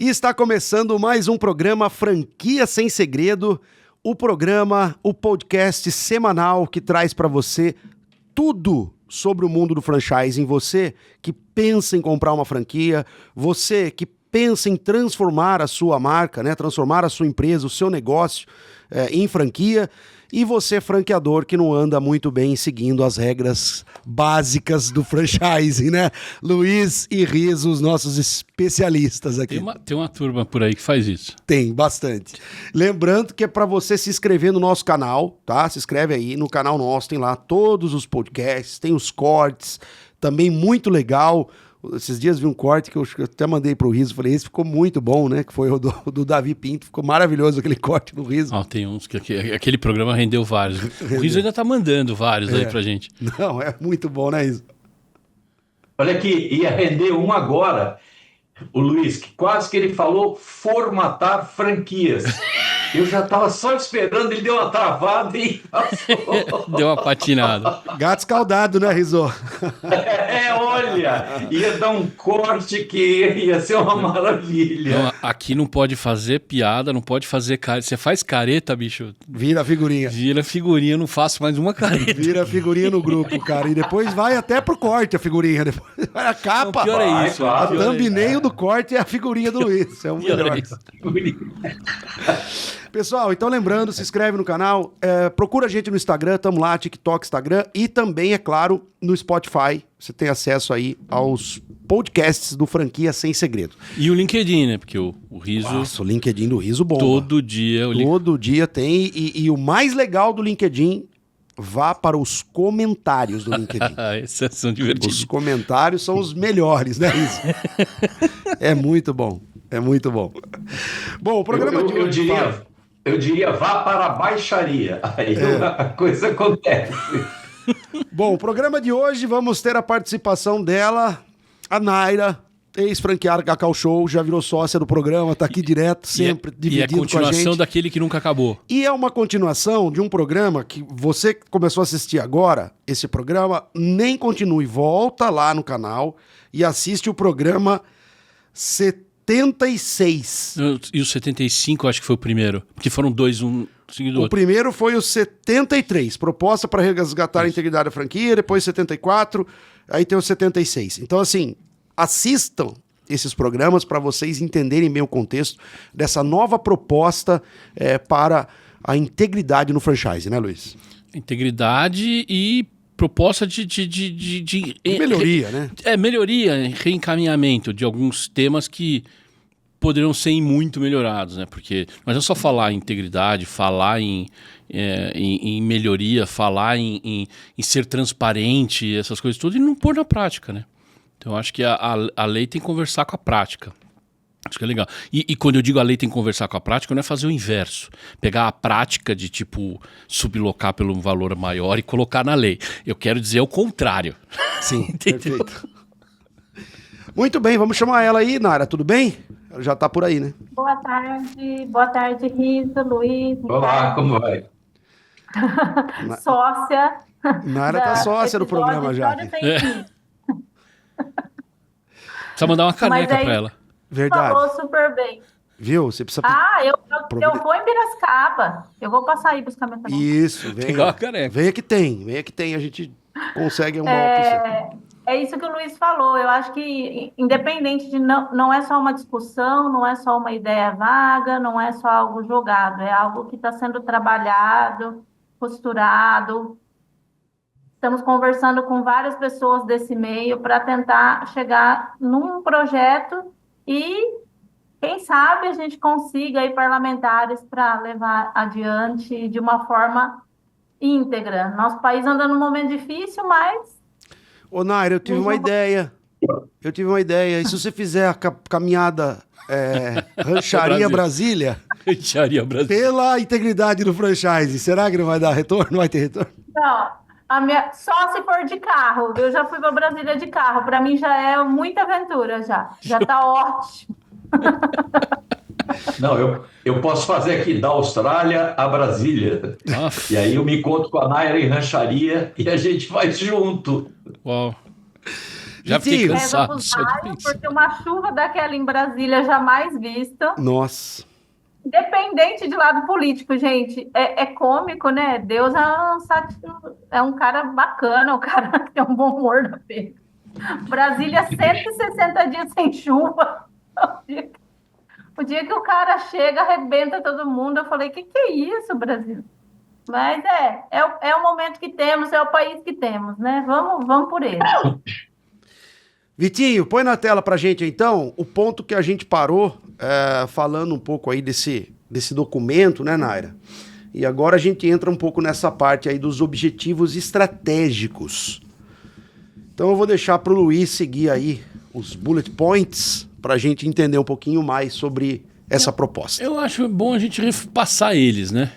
E está começando mais um programa Franquia Sem Segredo, o podcast semanal que traz para você tudo sobre o mundo do franchising. Você que pensa em comprar uma franquia, você que pensa em transformar a sua marca, né? Transformar a sua empresa, o seu negócio em franquia, e você franqueador que não anda muito bem seguindo as regras básicas do franchising, né? Luiz e Riso, os nossos especialistas aqui. Tem uma turma por aí que faz isso. Tem, bastante. Lembrando que é para você se inscrever no nosso canal, tá? Se inscreve aí no canal nosso, tem lá todos os podcasts, tem os cortes, também muito legal. Esses dias vi um corte que eu até mandei pro Riso, falei, esse ficou muito bom, né? Que foi o do Davi Pinto, ficou maravilhoso aquele corte do Riso. Tem uns que aquele programa rendeu vários. O Riso ainda tá mandando vários aí pra gente. Não, é muito bom, né, Riso? Olha aqui, ia render um agora, o Luiz, que quase que ele falou formatar franquias. Eu já estava só esperando, ele deu uma travada e passou. Deu uma patinada. Gato escaldado, né, Riso? Olha, ia dar um corte que ia ser uma maravilha. Não, aqui não pode fazer piada, não pode fazer careta. Você faz careta, bicho? Vira figurinha. Vira figurinha, eu não faço mais uma careta. Vira figurinha no grupo, cara. E depois vai até pro corte a figurinha. Depois vai a capa. Não, pior é isso. A thumbnail do corte é a figurinha do Luiz. É o melhor. Pessoal, então lembrando, se inscreve no canal, procura a gente no Instagram, tamo lá, TikTok, Instagram, e também, é claro, no Spotify. Você tem acesso aí aos podcasts do Franquia Sem Segredo. E o LinkedIn, né? Porque o Riso... Nossa, o LinkedIn do Riso bomba. Todo dia. Todo dia tem. E o mais legal do LinkedIn, vá para os comentários do LinkedIn. Esses são divertidos. Os comentários são os melhores, né, Riso? É muito bom. É muito bom. Bom, o programa de hoje... Eu diria, vá para a baixaria. Aí a coisa acontece. Bom, o programa de hoje vamos ter a participação dela, a Naira, ex-franqueada Cacau Show, já virou sócia do programa, tá aqui direto, sempre dividindo com a gente. E é a continuação daquele que nunca acabou. E é uma continuação de um programa que você que começou a assistir agora, esse programa, nem continue, volta lá no canal e assiste o programa 76. E o 75 acho que foi o primeiro, porque foram dois, um seguido do outro. O primeiro foi o 73, proposta para resgatar a integridade da franquia, depois 74, aí tem o 76. Então, assim, assistam esses programas para vocês entenderem bem o contexto dessa nova proposta para a integridade no franchise, né, Luiz? Integridade e proposta de melhoria, né? Melhoria, reencaminhamento de alguns temas que poderiam ser muito melhorados, né? Porque não é só falar em integridade, falar em melhoria, falar em ser transparente, essas coisas tudo, e não pôr na prática, né? Então, eu acho que a lei tem que conversar com a prática. Acho que é legal. E quando eu digo a lei tem que conversar com a prática, não é fazer o inverso. Pegar a prática de, sublocar pelo valor maior e colocar na lei. Eu quero dizer o contrário. Sim, perfeito. Muito bem, vamos chamar ela aí, Nara, tudo bem? Ela já tá por aí, né? Boa tarde, Riso, Luiz. Olá, como vai? Sócia. Nara tá sócia do programa já. Precisa mandar uma caneca pra ela. Verdade. Falou super bem. Viu? Você precisa... Eu vou em Piracicaba. Eu vou passar aí buscar minha caneca. Isso, venha. Venha que tem. A gente consegue uma opção. É isso que o Luiz falou. Eu acho que, independente de... Não é só uma discussão, não é só uma ideia vaga, não é só algo jogado. É algo que está sendo trabalhado, costurado. Estamos conversando com várias pessoas desse meio para tentar chegar num projeto e, quem sabe, a gente consiga aí parlamentares para levar adiante de uma forma íntegra. Nosso país anda num momento difícil, mas... Ô, Naira, eu tive uma ideia. E se você fizer a caminhada Rancharia Brasília... Rancharia Brasília. Pela integridade do franchise, será que não vai dar retorno? Não vai ter retorno? Não. Só se for de carro. Eu já fui para Brasília de carro. Para mim já é muita aventura já. Já tá ótimo. Não, eu posso fazer aqui da Austrália a Brasília. E aí eu me encontro com a Naira em Rancharia e a gente vai junto. Uau. Já fiquei Vitinho. Reza cansado pros só de raios, pensar. porque uma chuva daquela em Brasília jamais vista. Nossa. Independente de lado político, gente, é cômico, né? Deus é um cara bacana, um cara que tem um bom humor na vida. Brasília, 160 dias sem chuva. O dia que o cara chega, arrebenta todo mundo. Eu falei, que é isso, Brasil? Mas é o momento que temos, é o país que temos, né? Vamos por ele. Vitinho, põe na tela pra gente, então, o ponto que a gente parou, falando um pouco aí desse documento, né, Naira? E agora a gente entra um pouco nessa parte aí dos objetivos estratégicos. Então eu vou deixar pro Luiz seguir aí os bullet points pra gente entender um pouquinho mais sobre essa proposta. Eu acho bom a gente repassar eles, né?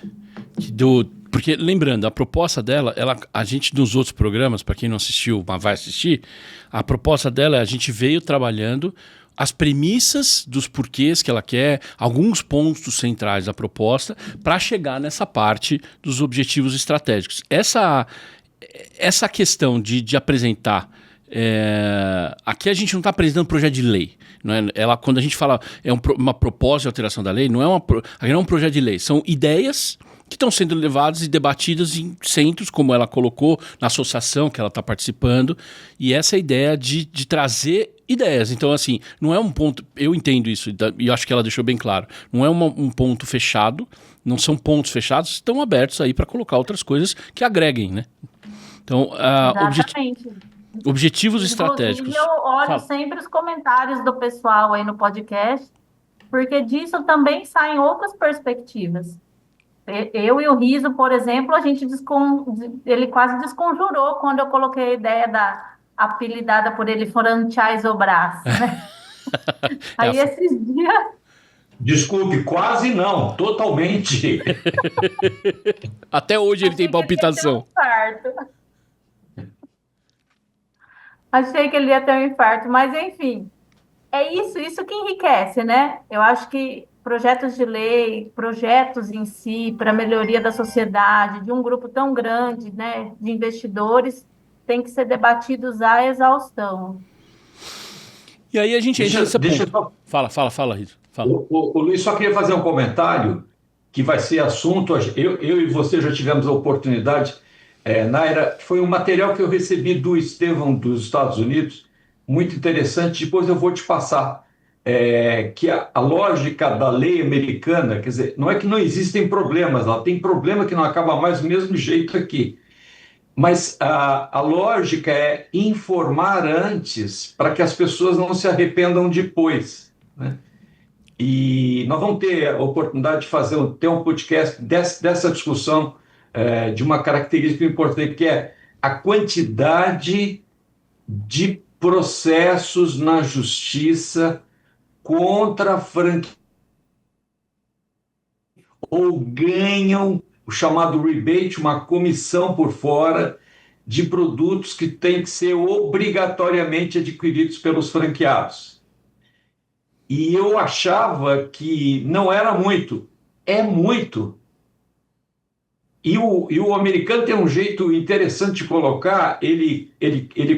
Porque, lembrando, a proposta dela, a gente nos outros programas, para quem não assistiu, mas vai assistir, a proposta dela é a gente veio trabalhando as premissas dos porquês que ela quer, alguns pontos centrais da proposta, para chegar nessa parte dos objetivos estratégicos. Essa questão de apresentar... aqui a gente não está apresentando projeto de lei. Não é? Quando a gente fala uma proposta de alteração da lei, não é um projeto de lei, são ideias que estão sendo levadas e debatidas em centros, como ela colocou, na associação que ela está participando, e essa ideia de trazer ideias. Então, assim, não é um ponto... Eu entendo isso, e acho que ela deixou bem claro. Não é um ponto fechado, não são pontos fechados, estão abertos aí para colocar outras coisas que agreguem, né? Então, Exatamente. objetivos estratégicos. Inclusive, eu olho Fala. sempre os comentários do pessoal aí no podcast, porque disso também saem outras perspectivas. Eu e o Riso, por exemplo, ele quase desconjurou quando eu coloquei a ideia apelidada por ele Franchise Brás, né? Aí esses dias... Desculpe, quase não, totalmente. Até hoje ele tem palpitação. Achei que ele ia ter um infarto, mas enfim, é isso que enriquece, né? Eu acho que projetos de lei, projetos em si, para a melhoria da sociedade, de um grupo tão grande, né, de investidores, tem que ser debatidos à exaustão. E aí a gente entra nesse ponto. Fala, Rito. Fala. O Luiz só queria fazer um comentário que vai ser assunto. Eu e você já tivemos a oportunidade, Naira, foi um material que eu recebi do Estevão dos Estados Unidos, muito interessante, depois eu vou te passar. Que a lógica da lei americana, quer dizer, não é que não existem problemas, ela tem problema que não acaba mais do mesmo jeito aqui. Mas a lógica é informar antes para que as pessoas não se arrependam depois, né? E nós vamos ter a oportunidade de ter um podcast dessa discussão de uma característica importante, que é a quantidade de processos na justiça contra a franquia ou ganham o chamado rebate, uma comissão por fora de produtos que têm que ser obrigatoriamente adquiridos pelos franqueados. E eu achava que não era muito, é muito. E o americano tem um jeito interessante de colocar, ele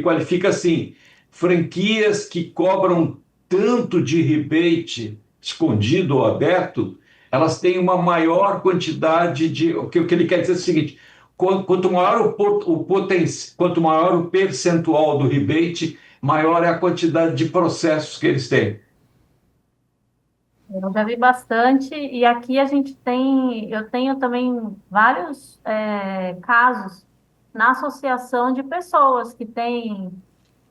qualifica assim, franquias que cobram tanto de rebate escondido ou aberto, elas têm uma maior quantidade de... O que ele quer dizer é o seguinte, quanto maior quanto maior o percentual do rebate, maior é a quantidade de processos que eles têm. Eu já vi bastante, e aqui eu tenho também vários casos na associação de pessoas que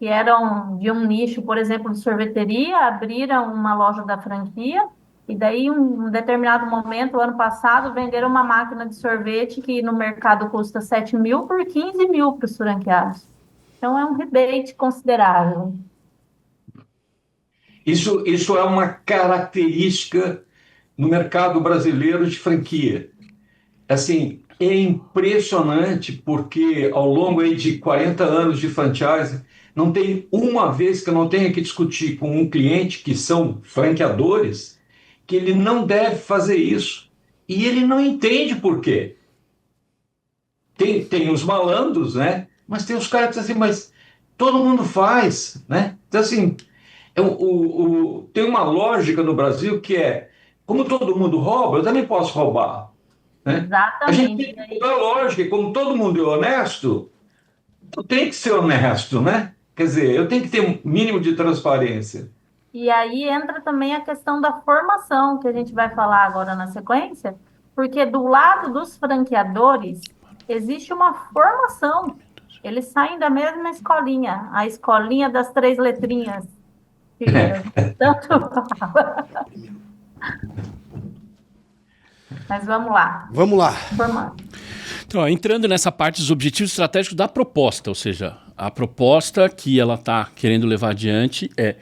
eram de um nicho, por exemplo, de sorveteria, abriram uma loja da franquia, e daí, em um determinado momento, o ano passado, venderam uma máquina de sorvete que no mercado custa 7 mil por 15 mil para os franqueados. Então, é um rebate considerável. Isso é uma característica no mercado brasileiro de franquia. Assim, é impressionante porque ao longo aí de 40 anos de franchise, não tem uma vez que eu não tenha que discutir com um cliente que são franqueadores que ele não deve fazer isso. E ele não entende por quê. Tem os malandros, né? Mas tem os caras que dizem assim, mas todo mundo faz, né? Então, assim, tem uma lógica no Brasil que é, como todo mundo rouba, eu também posso roubar, né? A gente tem Exatamente. que mudar a lógica, e como todo mundo é honesto, eu tenho que ser honesto, né? Quer dizer, eu tenho que ter um mínimo de transparência. E aí entra também a questão da formação, que a gente vai falar agora na sequência, porque do lado dos franqueadores existe uma formação. Eles saem da mesma escolinha, a escolinha das 3 letrinhas, que tanto fala. Mas vamos lá, Vamos lá. formando. Então, ó, entrando nessa parte dos objetivos estratégicos da proposta, ou seja, a proposta que ela está querendo levar adiante é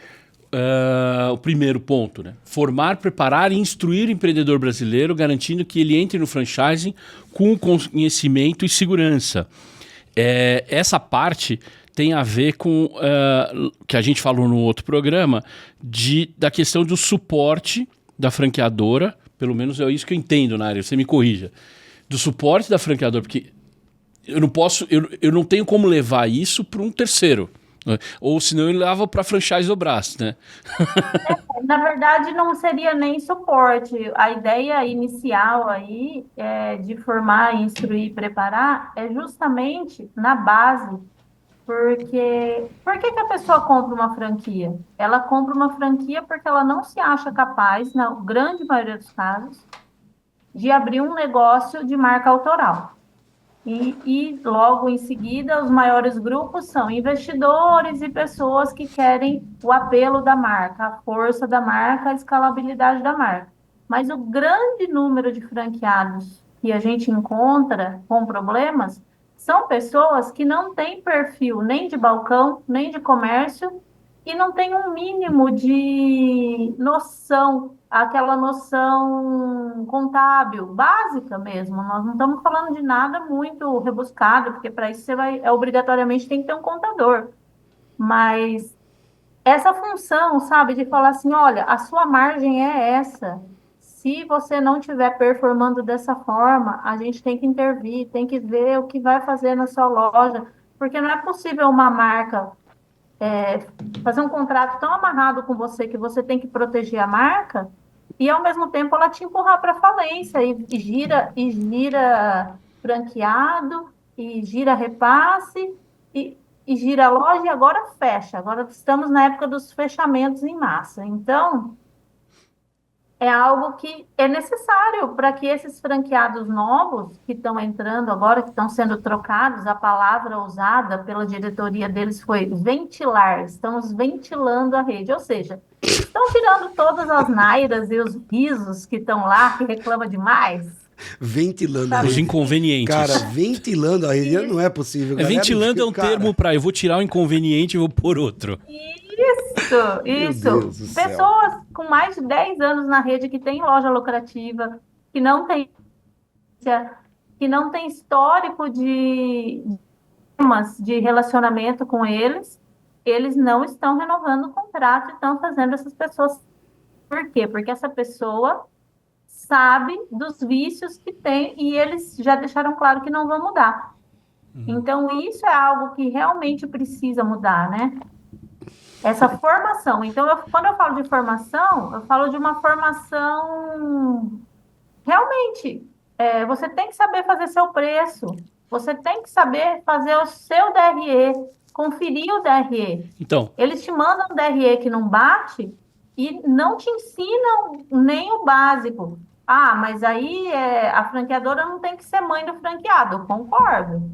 o primeiro ponto, né? Formar, preparar e instruir o empreendedor brasileiro, garantindo que ele entre no franchising com conhecimento e segurança. Essa parte tem a ver com que a gente falou no outro programa, da questão do suporte da franqueadora, pelo menos é isso que eu entendo na área, você me corrija, do suporte da franqueadora, porque eu não tenho como levar isso para um terceiro. Ou senão ele leva para franchise do braço, né? Na verdade, não seria nem suporte. A ideia inicial aí de formar, instruir e preparar é justamente na base, porque por que que a pessoa compra uma franquia? Ela compra uma franquia porque ela não se acha capaz, na grande maioria dos casos, de abrir um negócio de marca autoral. E logo em seguida, os maiores grupos são investidores e pessoas que querem o apelo da marca, a força da marca, a escalabilidade da marca. Mas o grande número de franqueados que a gente encontra com problemas são pessoas que não têm perfil nem de balcão, nem de comércio e não têm um mínimo de noção, aquela noção contábil, básica mesmo. Nós não estamos falando de nada muito rebuscado, porque para isso você vai, obrigatoriamente tem que ter um contador. Mas essa função, sabe, de falar assim, olha, a sua margem é essa. Se você não estiver performando dessa forma, a gente tem que intervir, tem que ver o que vai fazer na sua loja, porque não é possível uma marca fazer um contrato tão amarrado com você que você tem que proteger a marca e ao mesmo tempo ela te empurrar para falência e gira franqueado e gira repasse e gira loja e agora fecha. Agora estamos na época dos fechamentos em massa. Então, é algo que é necessário para que esses franqueados novos que estão entrando agora, que estão sendo trocados, a palavra usada pela diretoria deles foi ventilar, estamos ventilando a rede, ou seja, estão tirando todas as nairas e os risos que estão lá, que reclamam demais. Ventilando a Os rede. inconvenientes. Cara, ventilando a rede não é possível. Galera. Ventilando é um Cara, termo para eu vou tirar um inconveniente e vou pôr outro. Deus do céu. Pessoas com mais de 10 anos na rede que tem loja lucrativa, que não tem histórico de relacionamento com eles não estão renovando o contrato e estão fazendo essas pessoas. Por quê? Porque essa pessoa sabe dos vícios que tem e eles já deixaram claro que não vão mudar. Então, isso é algo que realmente precisa mudar, né? Essa formação. Então, quando eu falo de formação, eu falo de uma formação realmente. Você tem que saber fazer seu preço, você tem que saber fazer o seu DRE, conferir o DRE. Então, Eles te mandam um DRE que não bate e não te ensinam nem o básico. Ah, mas aí a franqueadora não tem que ser mãe do franqueado, eu concordo.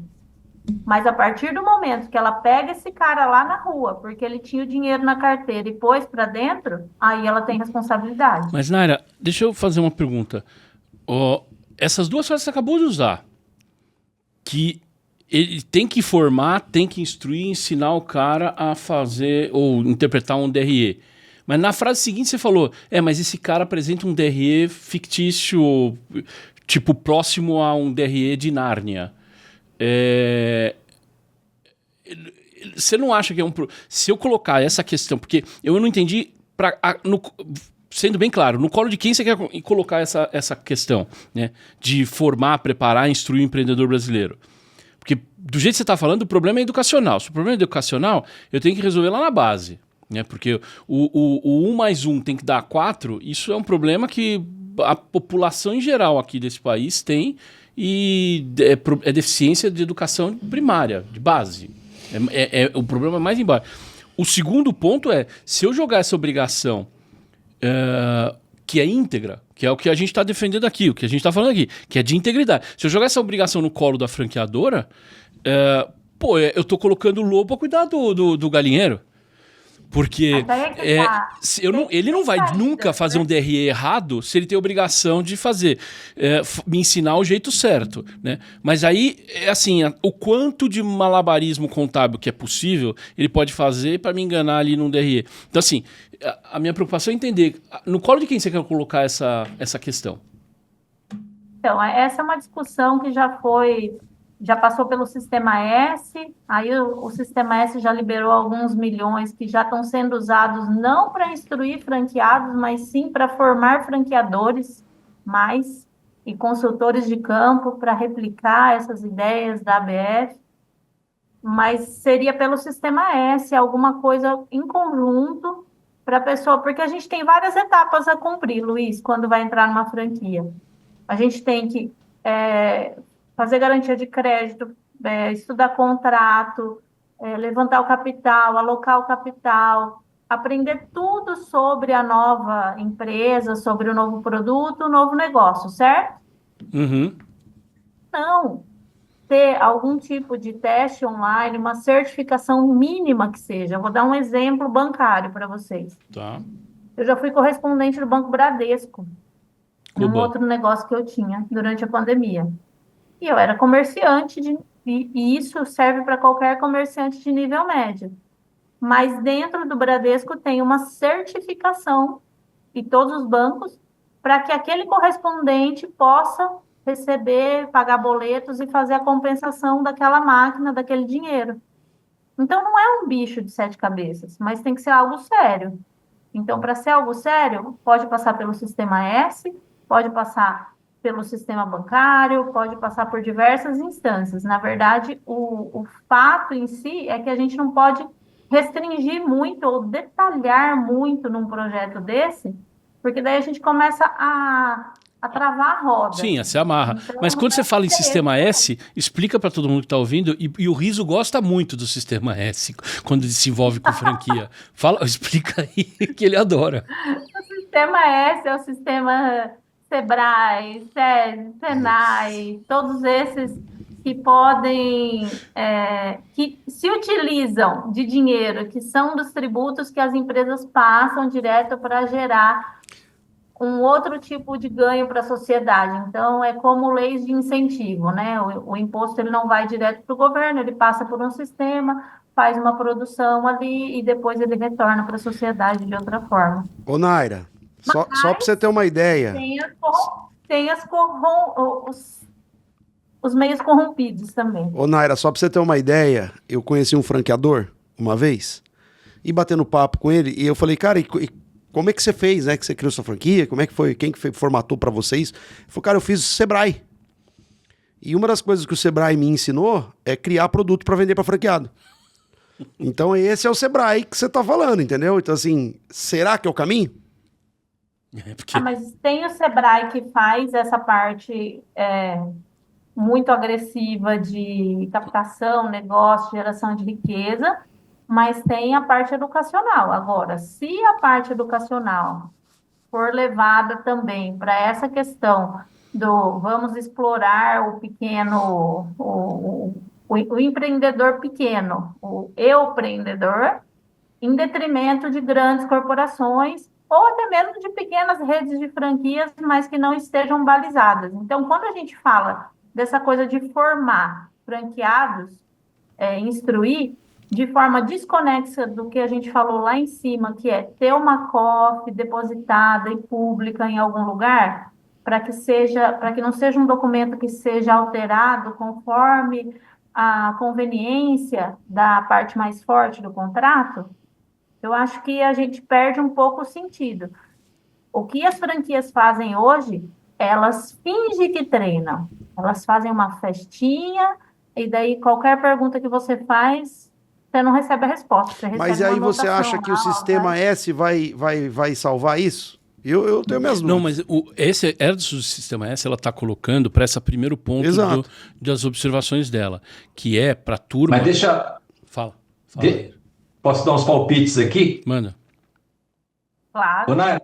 Mas a partir do momento que ela pega esse cara lá na rua, porque ele tinha o dinheiro na carteira e pôs para dentro, aí ela tem responsabilidade. mas Naira, deixa eu fazer uma pergunta. Essas duas frases que você acabou de usar, que ele tem que formar, tem que instruir, ensinar o cara a fazer ou interpretar um DRE. Mas na frase seguinte você falou, mas esse cara apresenta um DRE fictício, tipo próximo a um DRE de Nárnia. Você não acha que é um... Se eu colocar essa questão, porque eu não entendi, sendo bem claro, no colo de quem você quer colocar essa questão, né? De formar, preparar, instruir o empreendedor brasileiro. Porque do jeito que você está falando, o problema é educacional. Se o problema é educacional, eu tenho que resolver lá na base. Né? Porque o 1 mais 1 tem que dar 4, isso é um problema que a população em geral aqui desse país tem e é deficiência de educação primária, de base. O problema é mais embaixo. O segundo ponto é, se eu jogar essa obrigação que é íntegra, que é o que a gente está defendendo aqui, o que a gente está falando aqui, que é de integridade. Se eu jogar essa obrigação no colo da franqueadora, eu estou colocando o lobo para cuidar do galinheiro. Porque ele não vai nunca fazer um DRE errado se ele tem a obrigação de fazer, me ensinar o jeito certo. Né? Mas aí, o quanto de malabarismo contábil que é possível, ele pode fazer para me enganar ali num DRE. Então, assim, a minha preocupação é entender no colo de quem você quer colocar essa questão. Então, essa é uma discussão que já passou pelo Sistema S, aí o Sistema S já liberou alguns milhões que já estão sendo usados não para instruir franqueados, mas sim para formar franqueadores e consultores de campo para replicar essas ideias da ABF, mas seria pelo Sistema S, alguma coisa em conjunto para a pessoa, porque a gente tem várias etapas a cumprir, Luiz, quando vai entrar numa franquia. A gente tem que fazer garantia de crédito, estudar contrato, levantar o capital, alocar o capital, aprender tudo sobre a nova empresa, sobre o novo produto, o novo negócio, certo? Uhum. Não. Ter algum tipo de teste online, uma certificação mínima que seja. Eu vou dar um exemplo bancário para vocês. Tá. Eu já fui correspondente do Banco Bradesco, num Oba. outro negócio que eu tinha durante a pandemia. E eu era comerciante, e isso serve para qualquer comerciante de nível médio. Mas dentro do Bradesco tem uma certificação, e todos os bancos, para que aquele correspondente possa receber, pagar boletos e fazer a compensação daquela máquina, daquele dinheiro. Então, não é um bicho de 7 cabeças, mas tem que ser algo sério. Então, para ser algo sério, pode passar pelo Sistema S, pode passar pelo sistema bancário, pode passar por diversas instâncias. Na verdade, o fato em si é que a gente não pode restringir muito ou detalhar muito num projeto desse, porque daí a gente começa a travar a roda. Sim, se amarra. Então, mas quando você fala em Sistema S, S, explica para todo mundo que está ouvindo, e o Riso gosta muito do Sistema S, quando ele se envolve com franquia. Explica aí, que ele adora. O Sistema S é o sistema Sebrae, SESI, Senai, todos esses que podem, que se utilizam de dinheiro, que são dos tributos que as empresas passam direto para gerar um outro tipo de ganho para a sociedade. Então, é como leis de incentivo, né? O imposto ele não vai direto para o governo, ele passa por um sistema, faz uma produção ali e depois ele retorna para a sociedade de outra forma. Ô, Naira, só para você ter uma ideia. Tem os meios corrompidos também. Ô, Naira, só para você ter uma ideia, eu conheci um franqueador uma vez e batendo papo com ele, e eu falei, cara, como é que você fez, né? Que você criou sua franquia? Como é que foi? Quem que formatou para vocês? Ele falou, cara, eu fiz Sebrae. E uma das coisas que o Sebrae me ensinou é criar produto para vender para franqueado. Então esse é o Sebrae que você tá falando, entendeu? Então assim, será que é o caminho? Mas tem o Sebrae que faz essa parte muito agressiva de captação, negócio, geração de riqueza, mas tem a parte educacional. Agora, se a parte educacional for levada também para essa questão do vamos explorar o pequeno, o empreendedor pequeno, o empreendedor, em detrimento de grandes corporações, ou até mesmo de pequenas redes de franquias, mas que não estejam balizadas. Então, quando a gente fala dessa coisa de formar franqueados, instruir, de forma desconexa do que a gente falou lá em cima, que é ter uma COF depositada e pública em algum lugar, para que não seja um documento que seja alterado conforme a conveniência da parte mais forte do contrato, eu acho que a gente perde um pouco o sentido. O que as franquias fazem hoje, elas fingem que treinam. Elas fazem uma festinha, e daí qualquer pergunta que você faz, você não recebe a resposta. Você recebe Mas aí uma você anotação acha que o lá, sistema vai. S vai salvar isso? Eu tenho minhas Não, dúvidas. mas esse Erdős do Sistema S, ela está colocando para esse primeiro ponto Exato. das observações dela, que é para a turma... Mas deixa... Fala. Posso dar uns palpites aqui? Manda. Claro. Naira,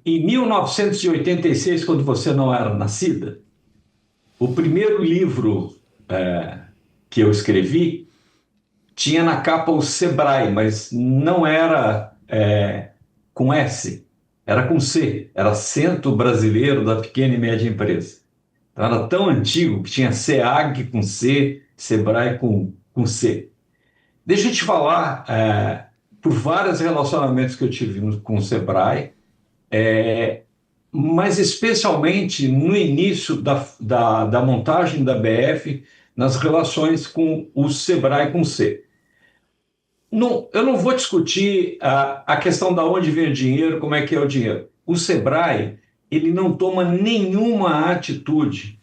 em 1986, quando você não era nascida, o primeiro livro que eu escrevi tinha na capa o Sebrae, mas não era com S, era com C, era Centro Brasileiro da Pequena e Média Empresa. Então, era tão antigo que tinha SEAG com C, Sebrae com C. Deixa eu te falar, por vários relacionamentos que eu tive com o Sebrae, mas especialmente no início da montagem da BF, nas relações com o Sebrae com C. Não, eu não vou discutir a questão de onde vem o dinheiro, como é que é o dinheiro. O Sebrae, ele não toma nenhuma atitude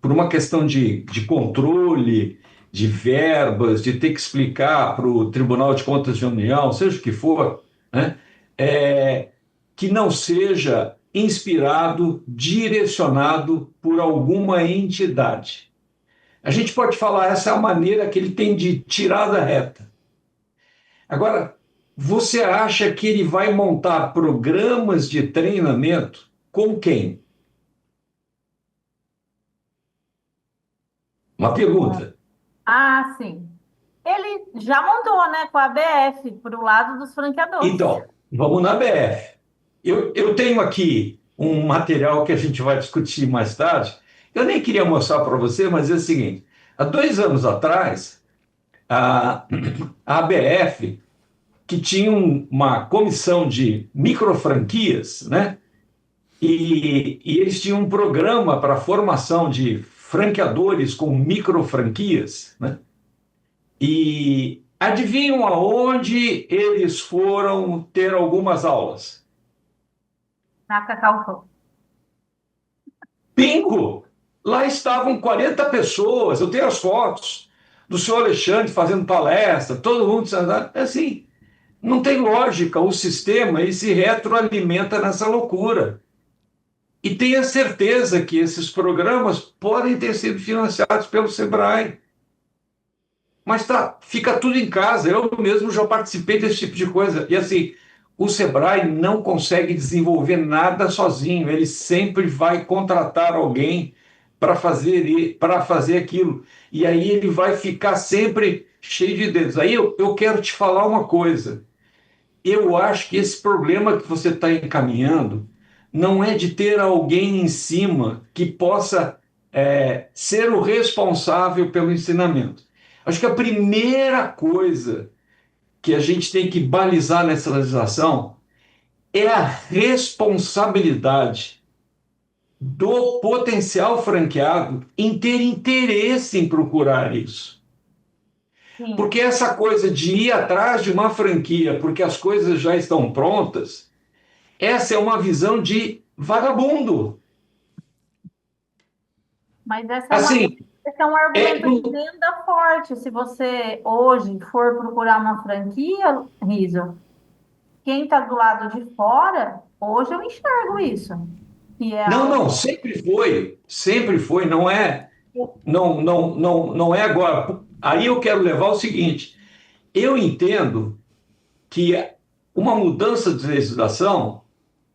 por uma questão de controle, de verbas, de ter que explicar para o Tribunal de Contas da União, seja o que for, né? Que não seja inspirado, direcionado por alguma entidade. A gente pode falar, essa é a maneira que ele tem de tirar da reta. Agora, você acha que ele vai montar programas de treinamento com quem? Uma pergunta. Ah, sim. Ele já montou, né, com a BF, para o lado dos franqueadores. Então, vamos na BF. Eu tenho aqui um material que a gente vai discutir mais tarde. Eu nem queria mostrar para você, mas é o seguinte. Há 2 anos atrás, a ABF, que tinha uma comissão de microfranquias, né? E eles tinham um programa para a formação de franqueadores com microfranquias, né? E adivinham aonde eles foram ter algumas aulas? Na Cacau Show. Bingo! Lá estavam 40 pessoas, eu tenho as fotos do senhor Alexandre fazendo palestra, todo mundo assim. Não tem lógica, o sistema ele se retroalimenta nessa loucura. E tenha certeza que esses programas podem ter sido financiados pelo Sebrae. Mas fica tudo em casa, eu mesmo já participei desse tipo de coisa. E assim, o Sebrae não consegue desenvolver nada sozinho, ele sempre vai contratar alguém para fazer aquilo. E aí ele vai ficar sempre cheio de dedos. Aí eu quero te falar uma coisa. Eu acho que esse problema que você está encaminhando não é de ter alguém em cima que possa ser o responsável pelo ensinamento. Acho que a primeira coisa que a gente tem que balizar nessa legislação é a responsabilidade do potencial franqueado em ter interesse em procurar isso. Sim. Porque essa coisa de ir atrás de uma franquia porque as coisas já estão prontas, essa é uma visão de vagabundo. Mas esse é um argumento de venda forte. Se você hoje for procurar uma franquia, Riso, quem está do lado de fora, hoje eu enxergo isso. Que é Não, sempre foi, não é agora. Aí eu quero levar o seguinte, eu entendo que uma mudança de legislação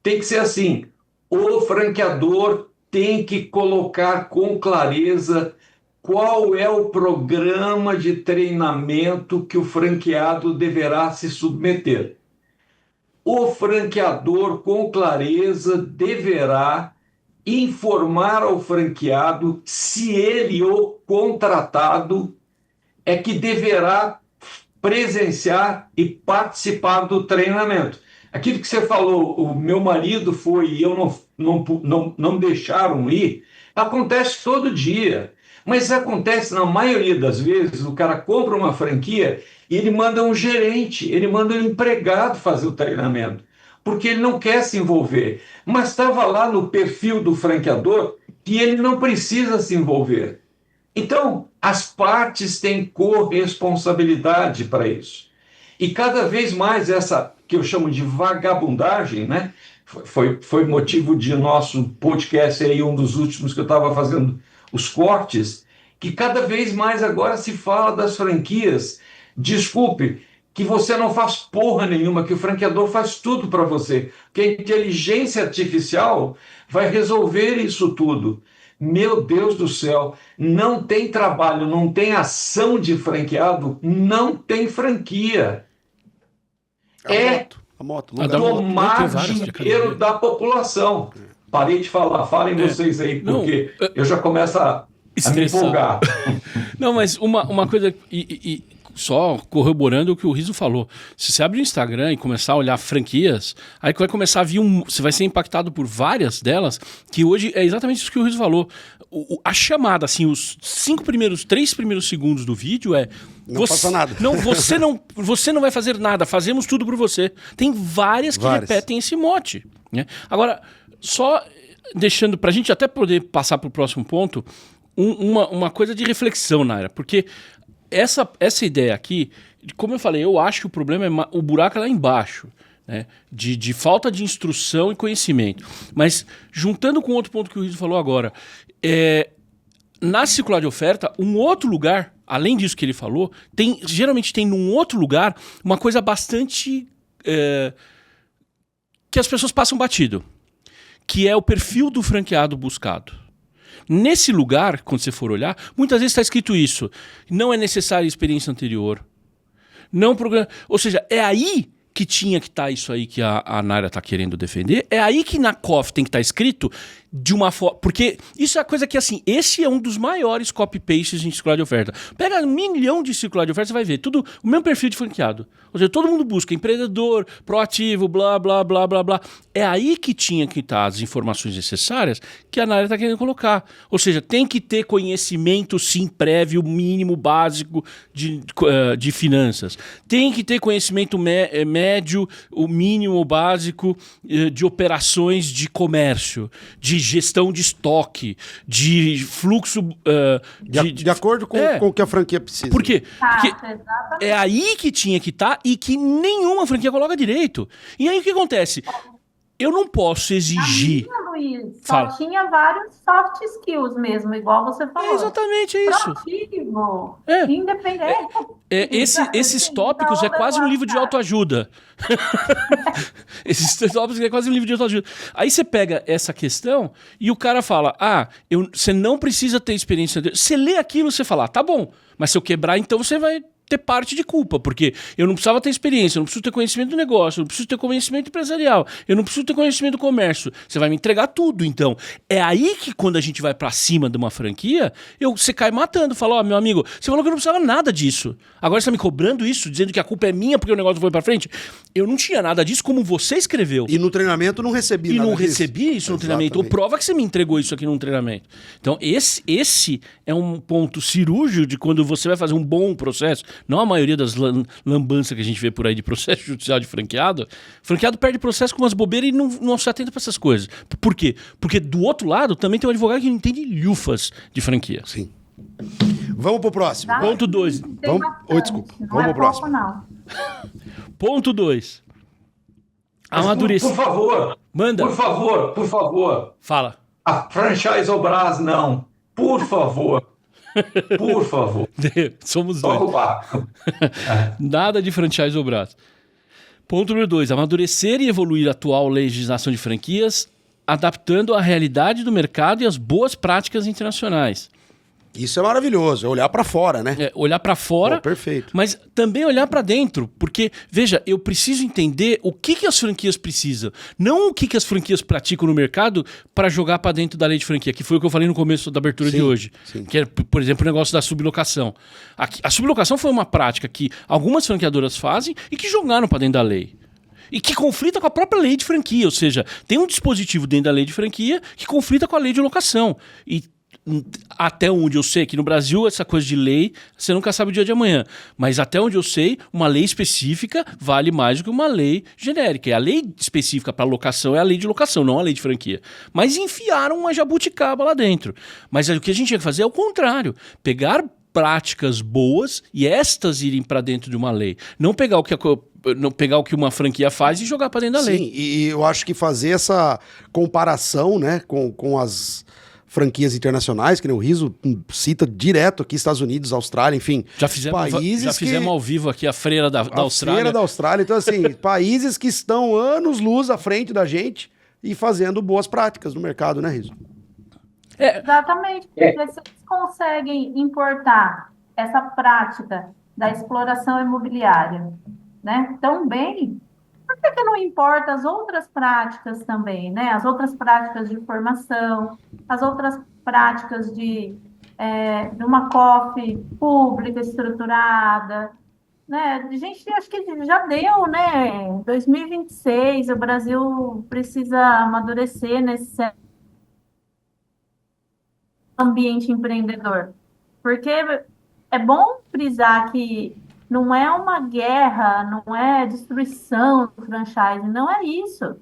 tem que ser assim, o franqueador tem que colocar com clareza qual é o programa de treinamento que o franqueado deverá se submeter. O franqueador, com clareza, deverá informar ao franqueado se ele, o contratado, é que deverá presenciar e participar do treinamento. Aquilo que você falou, o meu marido foi e eu não deixaram ir, acontece todo dia. Mas acontece, na maioria das vezes, o cara compra uma franquia e ele manda um gerente, ele manda um empregado fazer o treinamento, porque ele não quer se envolver. Mas estava lá no perfil do franqueador que ele não precisa se envolver. Então, as partes têm corresponsabilidade para isso. E cada vez mais essa, que eu chamo de vagabundagem, né? Foi motivo de nosso podcast aí, um dos últimos que eu estava fazendo os cortes, que cada vez mais agora se fala das franquias. Desculpe, que você não faz porra nenhuma, que o franqueador faz tudo para você, que a inteligência artificial vai resolver isso tudo. Meu Deus do céu, não tem trabalho, não tem ação de franqueado, não tem franquia. A moto. Tomar dinheiro da população. Parei de falar, falem vocês aí, porque eu já começo a me empolgar. Não, mas uma coisa, só corroborando o que o Rizzo falou, se você abrir o Instagram e começar a olhar franquias, aí vai começar a vir você vai ser impactado por várias delas, que hoje é exatamente isso que o Rizzo falou. A chamada, assim, os 3 primeiros segundos do vídeo não passa nada. Não, você não vai fazer nada, fazemos tudo por você. Tem várias que repetem esse mote, né? Agora, só deixando, pra gente até poder passar pro próximo ponto, uma coisa de reflexão, Naira, porque essa ideia aqui, como eu falei, eu acho que o problema o buraco é lá embaixo, né? De falta de instrução e conhecimento. Mas, juntando com outro ponto que o Rizzo falou agora, na circular de oferta, um outro lugar, além disso que ele falou, geralmente tem num outro lugar uma coisa bastante que as pessoas passam batido, que é o perfil do franqueado buscado. Nesse lugar, quando você for olhar, muitas vezes está escrito isso. Não é necessária experiência anterior. Não programa. Ou seja, é aí que tinha que estar isso aí que a Naira está querendo defender. É aí que na COF tem que estar escrito de uma forma... Porque isso é a coisa que, assim, esse é um dos maiores copy-pastes em circular de oferta. Pega 1 milhão de circular de oferta, você vai ver tudo o mesmo perfil de franqueado. Ou seja, todo mundo busca empreendedor, proativo, blá, blá, blá, blá, blá. É aí que tinha que estar as informações necessárias que a Naira está querendo colocar. Ou seja, tem que ter conhecimento, sim, prévio, mínimo, básico de finanças. Tem que ter conhecimento médio, o mínimo, básico de operações de comércio, de gestão de estoque, de fluxo... De acordo com o que a franquia precisa. Por quê? Porque é aí que tinha que estar e que nenhuma franquia coloca direito. E aí o que acontece? Eu não posso exigir... Luiz, só tinha vários soft skills mesmo, igual você falou. É exatamente isso. Proativo, independente. Esses tópicos é quase um livro de autoajuda. Esses tópicos é quase um livro de autoajuda. Aí você pega essa questão e o cara fala, você não precisa ter experiência. Você lê aquilo, você fala, tá bom, mas se eu quebrar, então você vai ter parte de culpa, porque eu não precisava ter experiência, eu não preciso ter conhecimento do negócio, eu não preciso ter conhecimento empresarial, eu não preciso ter conhecimento do comércio. Você vai me entregar tudo, então. É aí que quando a gente vai pra cima de uma franquia, você cai matando, fala, meu amigo, você falou que eu não precisava nada disso. Agora você tá me cobrando isso, dizendo que a culpa é minha porque o negócio não foi pra frente. Eu não tinha nada disso, como você escreveu. E no treinamento não recebi nada disso. E não recebi isso no treinamento. Ou prova que você me entregou isso aqui num treinamento. Então, esse é um ponto cirúrgico de quando você vai fazer um bom processo. Não a maioria das lambanças que a gente vê por aí de processo judicial de franqueado. Franqueado perde processo com umas bobeiras e não se atenta para essas coisas. Por quê? Porque do outro lado também tem um advogado que não entende lufas de franquia. Sim. Vamos pro próximo. Ponto 2. Desculpa. Vamos pro próximo. Não. Ponto 2. Amadurecer. Por favor. Manda. Por favor. Fala. A franchise Obras não. Por favor. Por favor. Somos dois. Nada de franchise ou braço. Ponto número 2. Amadurecer e evoluir a atual legislação de franquias, adaptando à realidade do mercado e às boas práticas internacionais. Isso é maravilhoso, é olhar para fora, né? Olhar para fora, perfeito. Mas também olhar para dentro, porque, veja, eu preciso entender o que as franquias precisam, não o que as franquias praticam no mercado para jogar para dentro da lei de franquia, que foi o que eu falei no começo da abertura de hoje, que é, por exemplo, o negócio da sublocação. A sublocação foi uma prática que algumas franqueadoras fazem e que jogaram para dentro da lei. E que conflita com a própria lei de franquia, ou seja, tem um dispositivo dentro da lei de franquia que conflita com a lei de locação. E Até onde eu sei que no Brasil essa coisa de lei, você nunca sabe o dia de amanhã. Mas até onde eu sei, uma lei específica vale mais do que uma lei genérica. E a lei específica para locação é a lei de locação, não a lei de franquia. Mas enfiaram uma jabuticaba lá dentro. Mas o que a gente tinha que fazer é o contrário. Pegar práticas boas e estas irem para dentro de uma lei. Não pegar o que uma franquia faz e jogar para dentro da lei. Sim, e eu acho que fazer essa comparação, né, com as franquias internacionais, que nem o Riso cita direto aqui, Estados Unidos, Austrália, enfim. Já fizemos ao vivo aqui a Feira da Austrália. Feira da Austrália. Então, assim, países que estão anos-luz à frente da gente e fazendo boas práticas no mercado, né, Riso? Exatamente, porque se eles conseguem importar essa prática da exploração imobiliária, né, tão bem, por que não importa as outras práticas também, né? As outras práticas de formação, as outras práticas de uma COF pública estruturada, né? Gente, acho que já deu, né? 2026, o Brasil precisa amadurecer nesse ambiente empreendedor, porque é bom frisar que não é uma guerra, não é destruição do franchise, não é isso.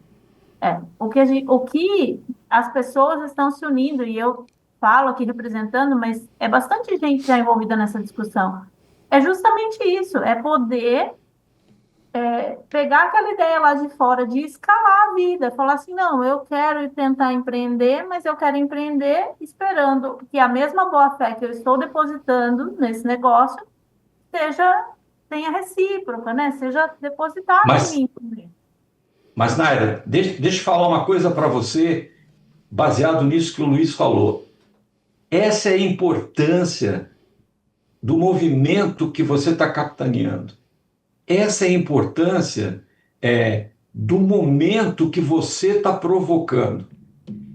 O que as pessoas estão se unindo, e eu falo aqui representando, mas é bastante gente já envolvida nessa discussão. É justamente isso, é poder pegar aquela ideia lá de fora de escalar a vida, falar assim, não, eu quero tentar empreender, mas eu quero empreender esperando que a mesma boa-fé que eu estou depositando nesse negócio tenha recíproca, né? Seja depositada em mim. Mas, Naira, deixa eu falar uma coisa para você, baseado nisso que o Luiz falou. Essa é a importância do movimento que você está capitaneando. Essa é a importância do momento que você está provocando.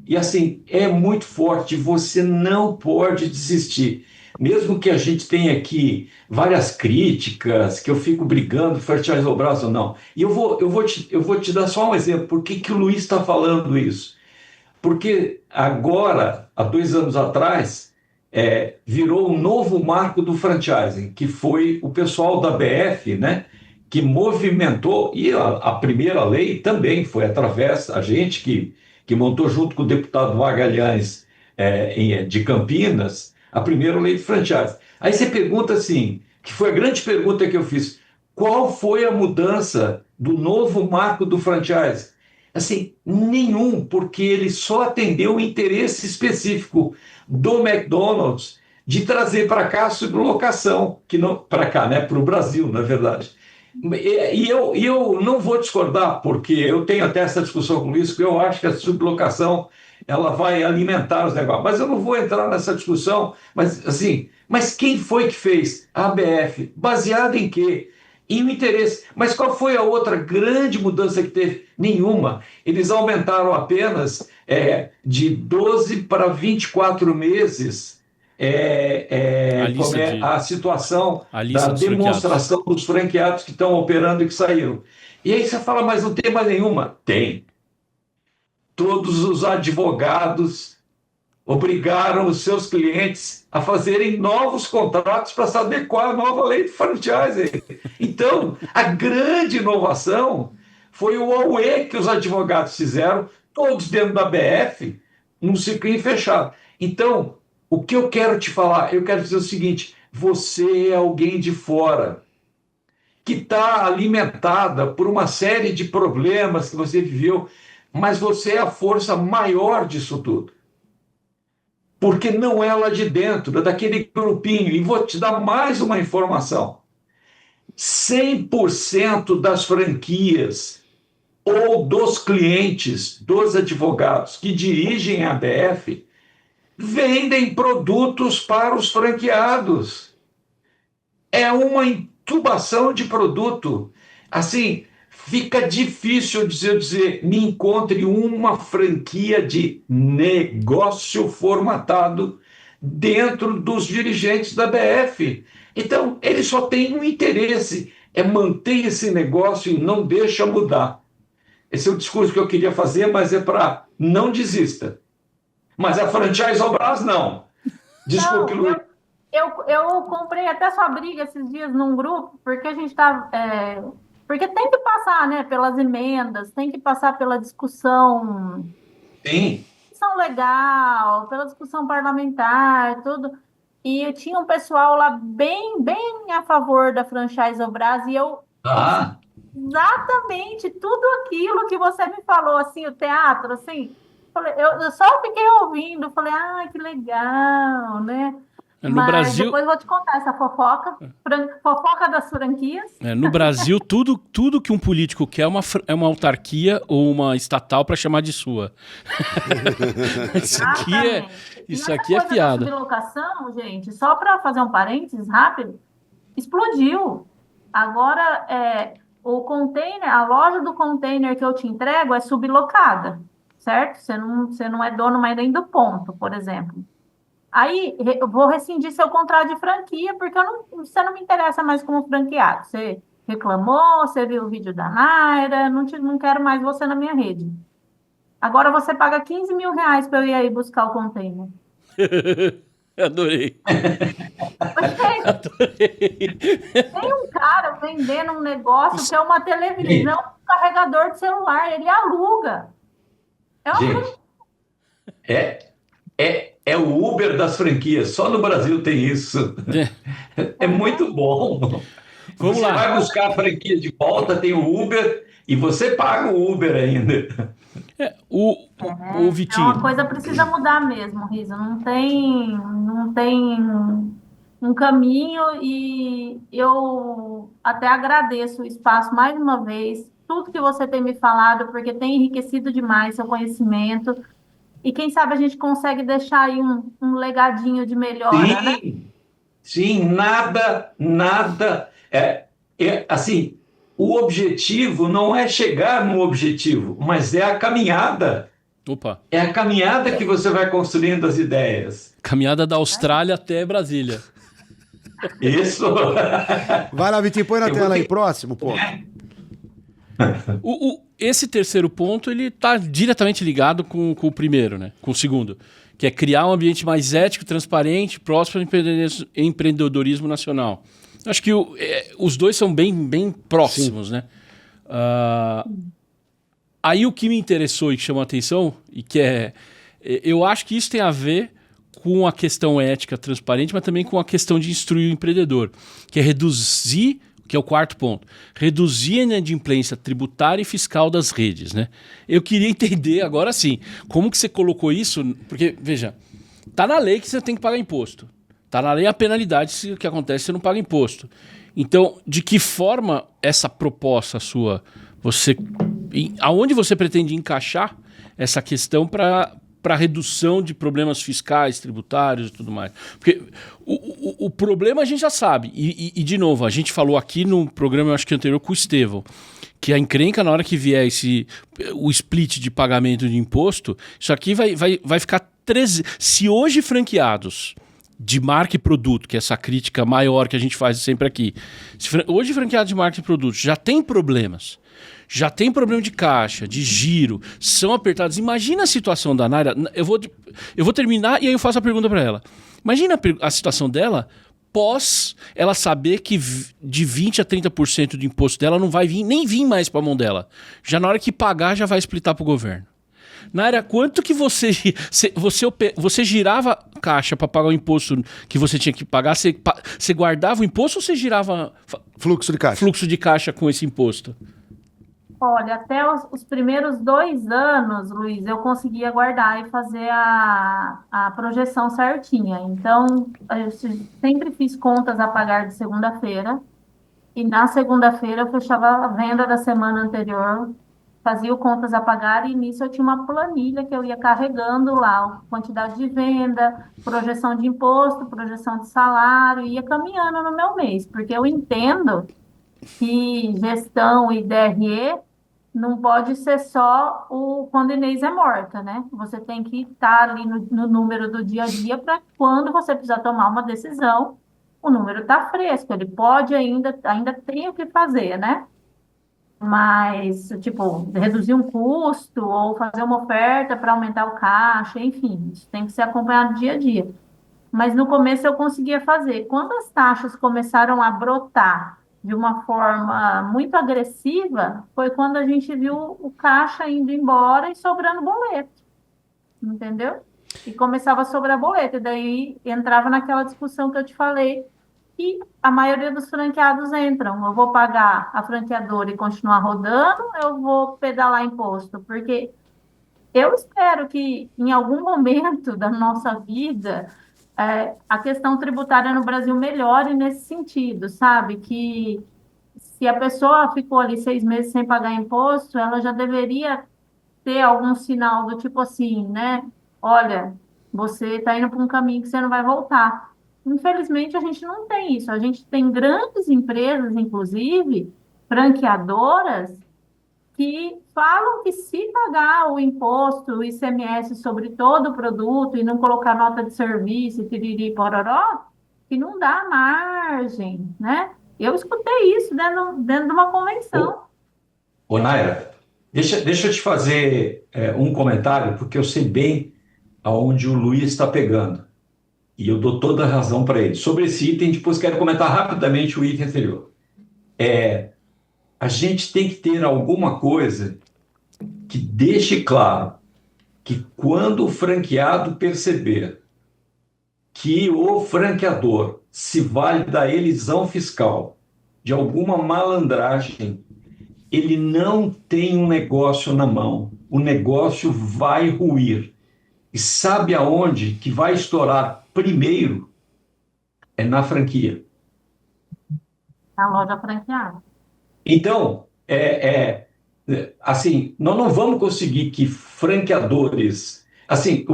E, assim, é muito forte, você não pode desistir. Mesmo que a gente tenha aqui várias críticas, que eu fico brigando, franchise ao braço ou não. E eu vou te dar só um exemplo. Por que o Luiz está falando isso? Porque agora, há 2 anos atrás, virou um novo marco do franchising, que foi o pessoal da BF, né, que movimentou, e a primeira lei também foi através da gente que montou junto com o deputado Magalhães de Campinas, a primeira lei de franchise. Aí você pergunta assim, que foi a grande pergunta que eu fiz, qual foi a mudança do novo marco do franchise? Assim, nenhum, porque ele só atendeu o interesse específico do McDonald's de trazer para cá a sublocação, que não para cá, né, para o Brasil, na verdade. E eu não vou discordar, porque eu tenho até essa discussão com isso, que eu acho que a sublocação ela vai alimentar os negócios. Mas eu não vou entrar nessa discussão. Mas quem foi que fez a ABF? Baseado em quê? Em um interesse. Mas qual foi a outra grande mudança que teve? Nenhuma. Eles aumentaram apenas de 12 para 24 meses a situação da demonstração dos franqueados que estão operando e que saíram. E aí você fala, mas não tem mais nenhuma? Tem. Todos os advogados obrigaram os seus clientes a fazerem novos contratos para se adequar à nova lei de franchising. Então, a grande inovação foi o AUE que os advogados fizeram, todos dentro da BF, num circuito fechado. Então, o que eu quero te falar? Eu quero dizer o seguinte, você é alguém de fora que está alimentada por uma série de problemas que você viveu, mas você é a força maior disso tudo. Porque não é lá de dentro, é daquele grupinho. E vou te dar mais uma informação. 100% das franquias ou dos clientes, dos advogados que dirigem a ABF, vendem produtos para os franqueados. É uma intubação de produto. Assim, fica difícil dizer, me encontre uma franquia de negócio formatado dentro dos dirigentes da BF. Então, ele só tem um interesse, é manter esse negócio e não deixa mudar. Esse é o discurso que eu queria fazer, mas é para não desista. Mas a franchise ao Brás, não. Desculpe, Não, Luiz. eu comprei até sua briga esses dias num grupo, porque a gente está. Porque tem que passar, né, pelas emendas, tem que passar pela discussão, Sim. discussão legal, pela discussão parlamentar, tudo. E eu tinha um pessoal lá bem a favor da Franchise e eu disse Ah, exatamente tudo aquilo que você me falou, assim, o teatro, assim. Eu só fiquei ouvindo, falei, ah, que legal, né? No Mas Brasil, depois eu vou te contar essa fofoca, fofoca das franquias. no Brasil tudo que um político quer é uma autarquia ou uma estatal para chamar de sua. Exatamente. E Isso essa aqui é coisa da piada. sublocação, gente, só para fazer um parênteses rápido, explodiu. Agora, o container, a loja do container que eu te entrego é sublocada, certo? Você não é dono mais nem do ponto, por exemplo. Aí eu vou rescindir seu contrato de franquia, porque você não me interessa mais como franqueado. Você reclamou, você viu o vídeo da Naira, não quero mais você na minha rede. Agora você paga 15 mil reais para eu ir aí buscar o container. Adorei. Gente, Adorei. tem um cara vendendo um negócio que é uma televisão, um carregador de celular, ele aluga. É uma gente, é o Uber das franquias. Só no Brasil tem isso. É muito bom. Vamos Você lá. vai buscar a franquia de volta, tem o Uber e você paga o Uber ainda. O É uma Vitinho, coisa que precisa mudar mesmo, Riso. Não tem um caminho e eu até agradeço o espaço mais uma vez, tudo que você tem me falado, porque tem enriquecido demais seu conhecimento. E quem sabe a gente consegue deixar aí um legadinho de melhora, né? Sim, sim, nada. Assim, o objetivo não é chegar no objetivo, mas é a caminhada. opa, É a caminhada que você vai construindo as ideias. caminhada da Austrália até Brasília. Isso. Vai lá, Vitinho, põe na Eu vou tela aí, ter- próximo, pô. Esse terceiro ponto, ele está diretamente ligado com o primeiro, né? Com o segundo, que é criar um ambiente mais ético, transparente, próximo ao empreendedorismo nacional. Acho que os dois são bem próximos, né? Aí o que me interessou e que chamou a atenção, e que eu acho que isso tem a ver com a questão ética transparente, mas também com a questão de instruir o empreendedor, que é reduzir, que é o quarto ponto, reduzir a inadimplência tributária e fiscal das redes, né? Eu queria entender agora sim, como que você colocou isso, porque, veja, tá na lei que você tem que pagar imposto, tá na lei a penalidade se o que acontece você não paga imposto. Então, de que forma essa proposta sua, aonde você pretende encaixar essa questão para redução de problemas fiscais, tributários e tudo mais? Porque o problema a gente já sabe. E, de novo, a gente falou aqui no programa, eu acho que anterior, com o Estevão, que a encrenca, na hora que vier o split de pagamento de imposto, isso aqui vai ficar 13. Se hoje franqueados de marca e produto, que é essa crítica maior que a gente faz sempre aqui, hoje franqueados de marca e produto já tem problemas, já tem problema de caixa, de giro, são apertados. Imagina a situação da Naira. Eu vou terminar e aí eu faço a pergunta para ela. Imagina a situação dela pós ela saber que de 20% a 30% do imposto dela não vai nem vir mais para a mão dela. Já na hora que pagar, já vai explitar para o governo. Naira, quanto que você girava caixa para pagar o imposto que você tinha que pagar? Você guardava o imposto ou você girava fluxo de caixa com esse imposto? Olha, até os primeiros 2 anos, Luiz, eu conseguia guardar e fazer a projeção certinha. Então, eu sempre fiz contas a pagar de segunda-feira. E na segunda-feira eu fechava a venda da semana anterior, fazia o contas a pagar e nisso eu tinha uma planilha que eu ia carregando lá, quantidade de venda, projeção de imposto, projeção de salário, ia caminhando no meu mês, porque eu entendo que gestão e DRE não pode ser só quando a Inês é morta, né? Você tem que estar ali no número do dia a dia para quando você precisar tomar uma decisão, o número está fresco, ele pode ainda tem o que fazer, né? Mas, tipo, reduzir um custo ou fazer uma oferta para aumentar o caixa, enfim, isso tem que ser acompanhado dia a dia. mas no começo eu conseguia fazer. Quando as taxas começaram a brotar de uma forma muito agressiva, foi quando a gente viu o caixa indo embora e sobrando boleto, entendeu? E começava a sobrar boleto, e daí entrava naquela discussão que eu te falei, que a maioria dos franqueados entram. Eu vou pagar a franqueadora e continuar rodando, eu vou pedalar imposto, porque eu espero que em algum momento da nossa vida a questão tributária no Brasil melhore nesse sentido, sabe? Que se a pessoa ficou ali 6 meses sem pagar imposto, ela já deveria ter algum sinal do tipo assim, né? Olha, você está indo para um caminho que você não vai voltar. Infelizmente, a gente não tem isso. A gente tem grandes empresas, inclusive, franqueadoras, que falam que se pagar o imposto, o ICMS sobre todo o produto e não colocar nota de serviço, e piriri, pororó, que não dá margem, né? Eu escutei isso dentro de uma convenção. Ô, Naira, deixa eu te fazer um comentário, porque eu sei bem aonde o Luiz está pegando. E eu dou toda a razão para ele. Sobre esse item, depois quero comentar rapidamente o item anterior. A gente tem que ter alguma coisa que deixe claro que quando o franqueado perceber que o franqueador se vale da elisão fiscal de alguma malandragem, ele não tem um negócio na mão. O negócio vai ruir. E sabe aonde que vai estourar primeiro? É na franquia. Na loja franqueada. Então, assim, nós não vamos conseguir que franqueadores... Assim,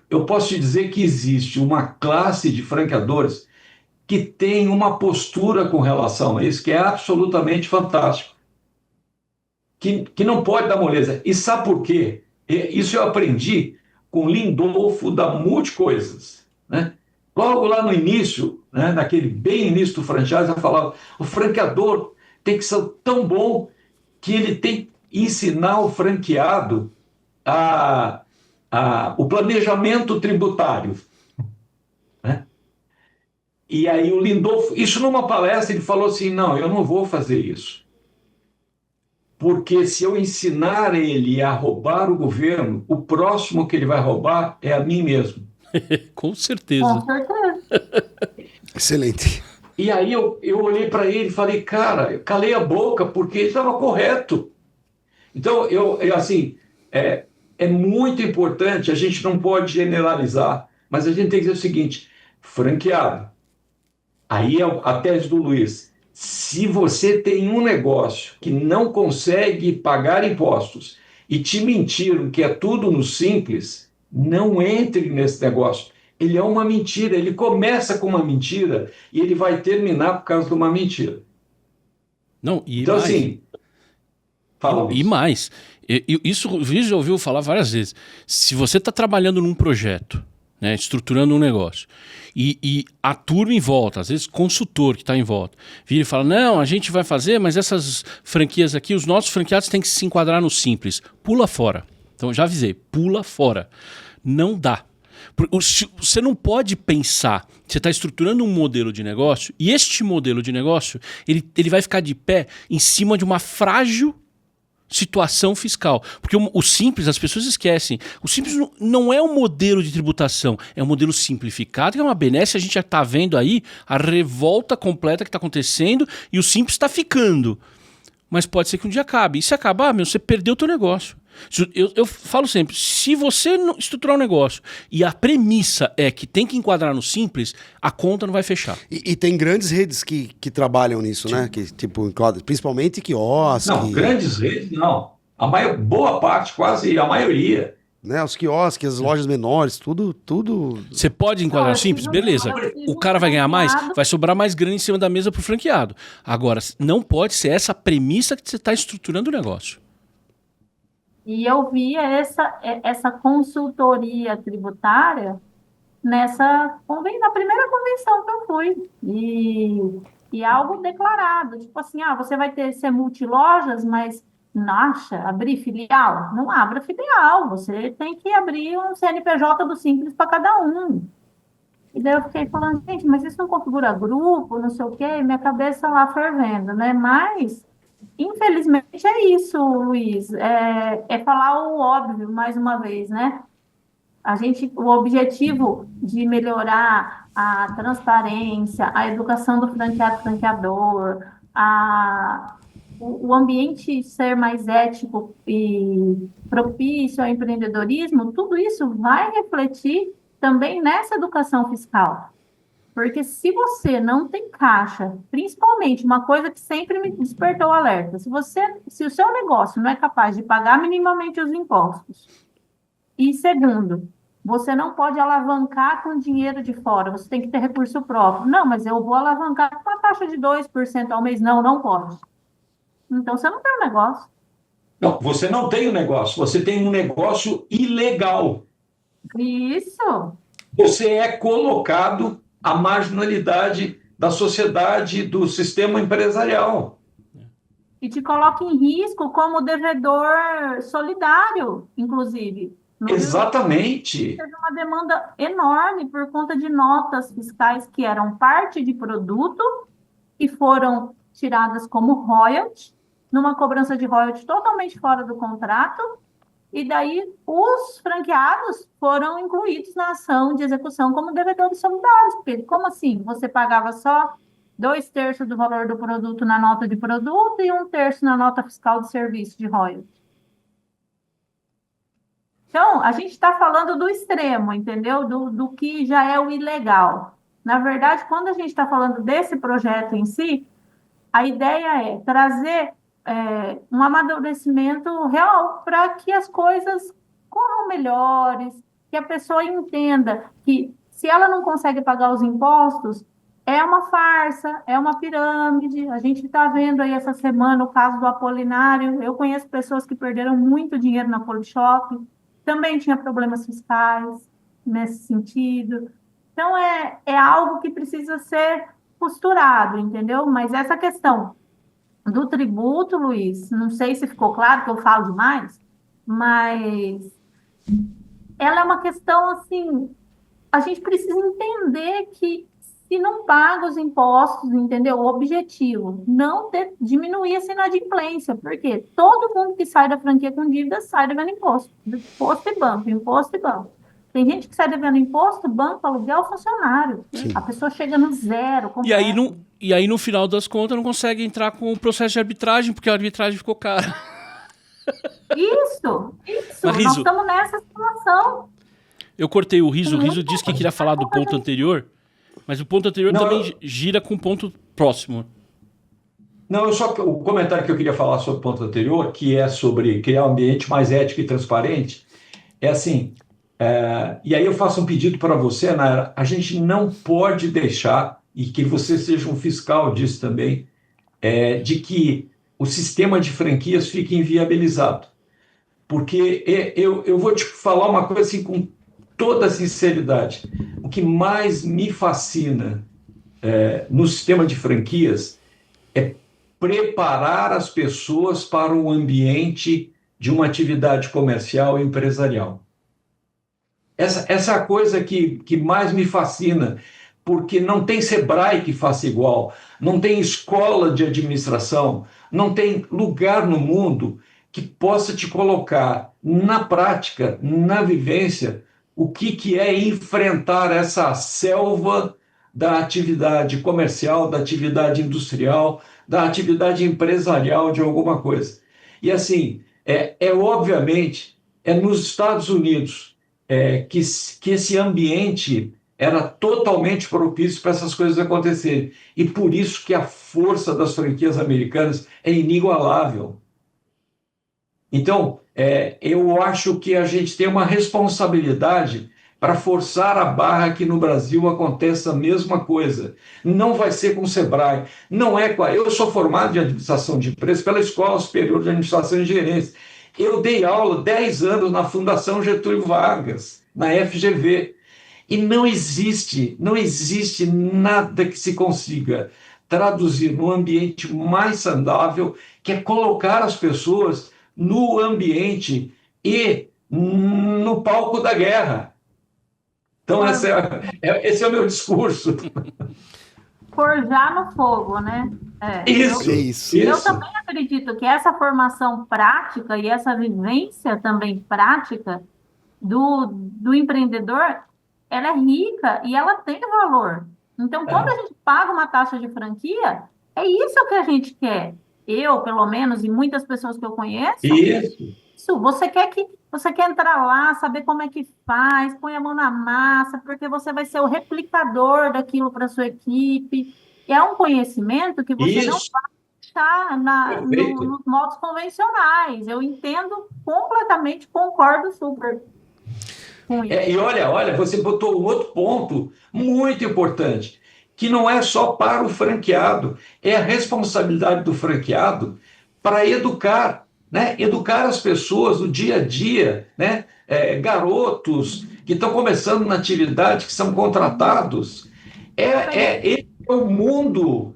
eu posso te dizer que existe uma classe de franqueadores que tem uma postura com relação a isso que é absolutamente fantástico. Que não pode dar moleza. E sabe por quê? Isso eu aprendi com Lindolfo da Multicoisas, né? Logo lá no início, né, naquele bem início do franchise, eu falava, o franqueador tem que ser tão bom que ele tem que ensinar o franqueado o planejamento tributário, né? E aí o Lindolfo, isso numa palestra, ele falou assim, não, eu não vou fazer isso. Porque se eu ensinar ele a roubar o governo, o próximo que ele vai roubar é a mim mesmo. Com certeza. Com certeza. Excelente. E aí eu olhei para ele e falei, cara, eu calei a boca porque ele estava correto. Então, assim, é muito importante, a gente não pode generalizar, mas a gente tem que dizer o seguinte, franqueado, aí é a tese do Luiz, se você tem um negócio que não consegue pagar impostos e te mentiram que é tudo no simples, não entre nesse negócio. Ele é uma mentira, ele começa com uma mentira e ele vai terminar por causa de uma mentira. Não, e então, mais, assim, fala e mais, isso o Luiz já ouviu falar várias vezes. Se você está trabalhando num projeto, né, estruturando um negócio, e a turma em volta, às vezes consultor que está em volta, vira e fala, não, a gente vai fazer, mas essas franquias aqui, os nossos franqueados têm que se enquadrar no simples. Pula fora. Então, já avisei, pula fora. Não dá. Você não pode pensar, você está estruturando um modelo de negócio e este modelo de negócio ele vai ficar de pé em cima de uma frágil situação fiscal. Porque o simples, as pessoas esquecem, o simples não é um modelo de tributação, é um modelo simplificado, que é uma benesse, a gente já está vendo aí a revolta completa que está acontecendo e o simples está ficando. Mas pode ser que um dia acabe. E se acabar, você perdeu o teu negócio. Eu falo sempre, se você não estruturar um negócio e a premissa é que tem que enquadrar no simples, a conta não vai fechar. E tem grandes redes que trabalham nisso, né? Que, tipo, principalmente quiosque. Não, grandes redes não. Boa parte, quase a maioria. Né, os quiosques, as lojas menores, tudo. Você pode enquadrar no simples? Beleza. O cara vai ganhar mais, vai sobrar mais grana em cima da mesa pro franqueado. Agora, não pode ser essa a premissa que você está estruturando o negócio. E eu via essa consultoria tributária na primeira convenção que eu fui. E algo declarado, tipo assim, você vai ser multilojas, mas abrir filial? Não abra filial, você tem que abrir um CNPJ do Simples para cada um. E daí eu fiquei falando, gente, mas isso não configura grupo, não sei o quê, e minha cabeça lá fervendo, né? Mas, infelizmente, é isso, Luiz. É falar o óbvio, mais uma vez, né? O objetivo de melhorar a transparência, a educação do franqueado franqueador, o ambiente ser mais ético e propício ao empreendedorismo, tudo isso vai refletir também nessa educação fiscal. Porque se você não tem caixa, principalmente uma coisa que sempre me despertou alerta, se o seu negócio não é capaz de pagar minimamente os impostos, e segundo, você não pode alavancar com dinheiro de fora, você tem que ter recurso próprio. Não, mas eu vou alavancar com uma taxa de 2% ao mês. Não, não pode. Então você não tem um negócio. Não, você não tem um negócio, você tem um negócio ilegal. Isso. Você é colocado à marginalidade da sociedade, do sistema empresarial. E te coloca em risco como devedor solidário, inclusive. No Rio Exatamente. teve uma demanda enorme por conta de notas fiscais que eram parte de produto e foram tiradas como royalty, numa cobrança de royalty totalmente fora do contrato, e daí os franqueados foram incluídos na ação de execução como devedores solidários, porque como assim? Você pagava só 2/3 do valor do produto na nota de produto e 1/3 na nota fiscal de serviço de royalty. Então, a gente está falando do extremo, entendeu? Do que já é o ilegal. Na verdade, quando a gente está falando desse projeto em si, a ideia é trazer um amadurecimento real para que as coisas corram melhores, que a pessoa entenda que se ela não consegue pagar os impostos, é uma farsa, é uma pirâmide. A gente está vendo aí essa semana o caso do Apolinário. Eu conheço pessoas que perderam muito dinheiro na Polishop, também tinha problemas fiscais nesse sentido. Então, é algo que precisa ser costurado, entendeu? Mas essa questão do tributo, Luiz, não sei se ficou claro que eu falo demais, mas ela é uma questão, assim, a gente precisa entender que se não paga os impostos, entendeu? O objetivo, não diminuir essa inadimplência, porque todo mundo que sai da franquia com dívida sai devendo imposto. Imposto e banco, imposto e banco. Tem gente que sai devendo imposto, banco, aluguel, funcionário. Sim. A pessoa chega no zero. E aí, no final das contas, não consegue entrar com o processo de arbitragem, porque a arbitragem ficou cara. Isso. Mas, Riso, nós estamos nessa situação. Eu cortei o Riso disse que queria falar do ponto anterior, mas o ponto anterior também gira com o ponto próximo. Não, o comentário que eu queria falar sobre o ponto anterior, que é sobre criar um ambiente mais ético e transparente, é assim, e aí eu faço um pedido para você, Nayara, a gente não pode deixar, e que você seja um fiscal disso também, de que o sistema de franquias fique inviabilizado. Porque eu vou te falar uma coisa assim com toda sinceridade. O que mais me fascina no sistema de franquias é preparar as pessoas para o ambiente de uma atividade comercial e empresarial. Essa é a coisa que mais me fascina, porque não tem Sebrae que faça igual, não tem escola de administração, não tem lugar no mundo que possa te colocar na prática, na vivência, o que é enfrentar essa selva da atividade comercial, da atividade industrial, da atividade empresarial de alguma coisa. E assim, obviamente, nos Estados Unidos que esse ambiente era totalmente propício para essas coisas acontecerem. E por isso que a força das franquias americanas é inigualável. Então, eu acho que a gente tem uma responsabilidade para forçar a barra que no Brasil aconteça a mesma coisa. Não vai ser com o Sebrae. Não é. Eu sou formado em administração de empresas pela Escola Superior de Administração e Gerência. Eu dei aula 10 anos na Fundação Getúlio Vargas, na FGV. E não existe nada que se consiga traduzir num ambiente mais saudável, que é colocar as pessoas no ambiente e no palco da guerra. Então, esse é o meu discurso. Forjar no fogo, né? Isso. Eu também acredito que essa formação prática e essa vivência também prática do empreendedor, ela é rica e ela tem valor. Então, quando a gente paga uma taxa de franquia, é isso que a gente quer. Eu, pelo menos, e muitas pessoas que eu conheço, isso, você quer entrar lá, saber como é que faz, põe a mão na massa, porque você vai ser o replicador daquilo para a sua equipe. E é um conhecimento que você não vai achar nos modos convencionais. Eu entendo completamente, concordo super com isso. E olha, você botou um outro ponto muito importante, que não é só para o franqueado, é a responsabilidade do franqueado para educar, né? Educar as pessoas no dia a dia, né? Garotos que estão começando na atividade, que são contratados. Esse é o mundo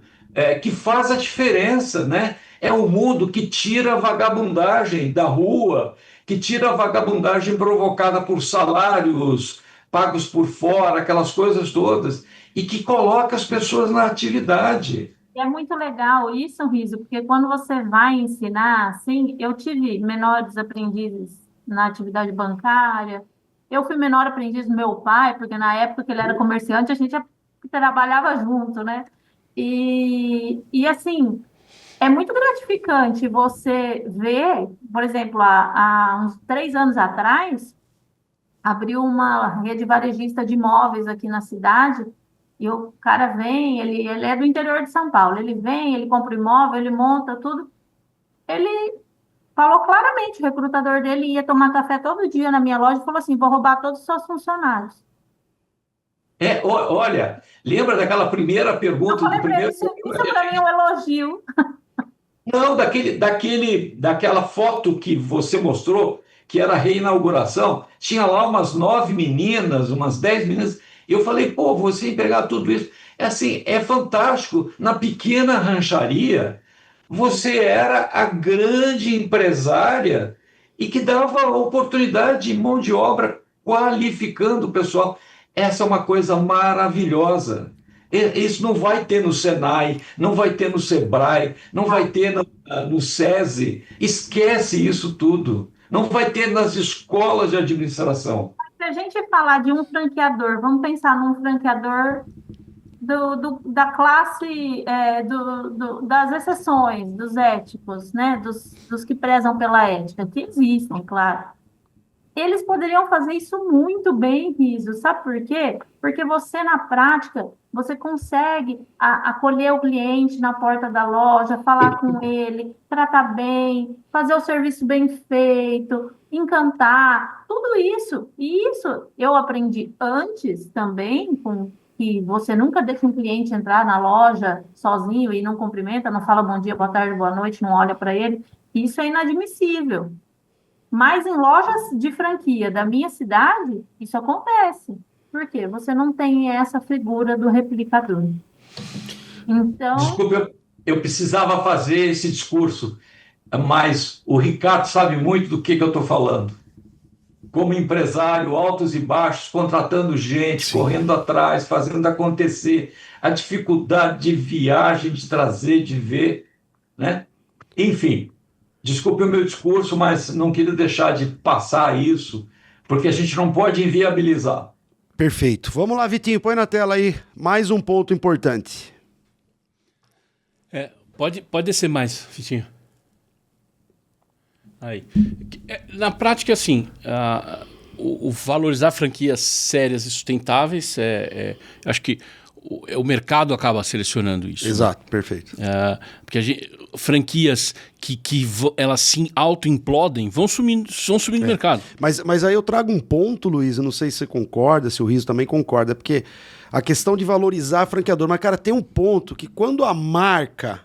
que faz a diferença, né? É um mundo que tira a vagabundagem da rua, que tira a vagabundagem provocada por salários pagos por fora, aquelas coisas todas, e que coloca as pessoas na atividade. É muito legal isso, Riso, porque quando você vai ensinar, assim, eu tive menores aprendizes na atividade bancária, eu fui menor aprendiz do meu pai, porque na época que ele era comerciante, a gente trabalhava junto, né? E assim, é muito gratificante você ver, por exemplo, há uns 3 anos atrás, abriu uma rede varejista de imóveis aqui na cidade, e o cara vem, ele é do interior de São Paulo, ele vem, ele compra imóvel, ele monta tudo. Ele falou claramente, o recrutador dele ia tomar café todo dia na minha loja e falou assim, vou roubar todos os seus funcionários. Olha, lembra daquela primeira pergunta do primeiro... Isso para mim é um elogio. Não, daquela foto que você mostrou, que era a reinauguração, tinha lá umas 9 meninas, umas 10 meninas. Eu falei, pô, você empregar tudo isso. É assim, é fantástico. Na pequena rancharia, você era a grande empresária e que dava oportunidade de mão de obra qualificando o pessoal. Essa é uma coisa maravilhosa. Isso não vai ter no Senai, não vai ter no Sebrae, não vai ter no SESI. Esquece isso tudo. Não vai ter nas escolas de administração. Se a gente falar de um franqueador, vamos pensar num franqueador da classe, das exceções, dos éticos, né? Dos que prezam pela ética, que existem, claro. Eles poderiam fazer isso muito bem, Riso. Sabe por quê? Porque você, na prática, você consegue acolher o cliente na porta da loja, falar com ele, tratar bem, fazer o serviço bem feito, encantar, tudo isso. E isso eu aprendi antes também, com que você nunca deixa um cliente entrar na loja sozinho e não cumprimenta, não fala bom dia, boa tarde, boa noite, não olha para ele. Isso é inadmissível. Mas em lojas de franquia da minha cidade, isso acontece. Por quê? Você não tem essa figura do replicador. Então... Desculpa, eu precisava fazer esse discurso, mas o Ricardo sabe muito do que eu estou falando. Como empresário, altos e baixos, contratando gente, Sim. Correndo atrás, fazendo acontecer, a dificuldade de viagem, de trazer, de ver, né? Enfim... Desculpe o meu discurso, mas não queria deixar de passar isso, porque a gente não pode inviabilizar. Perfeito. Vamos lá, Vitinho, põe na tela aí mais um ponto importante. Pode descer mais, Vitinho. Aí. Na prática, assim, o valorizar franquias sérias e sustentáveis, acho que o mercado acaba selecionando isso. Exato, perfeito. Porque franquias que elas se auto-implodem vão sumindo do mercado. Mas aí eu trago um ponto, Luiz, eu não sei se você concorda, se o Riso também concorda, porque a questão de valorizar franqueador, mas, cara, tem um ponto que quando a marca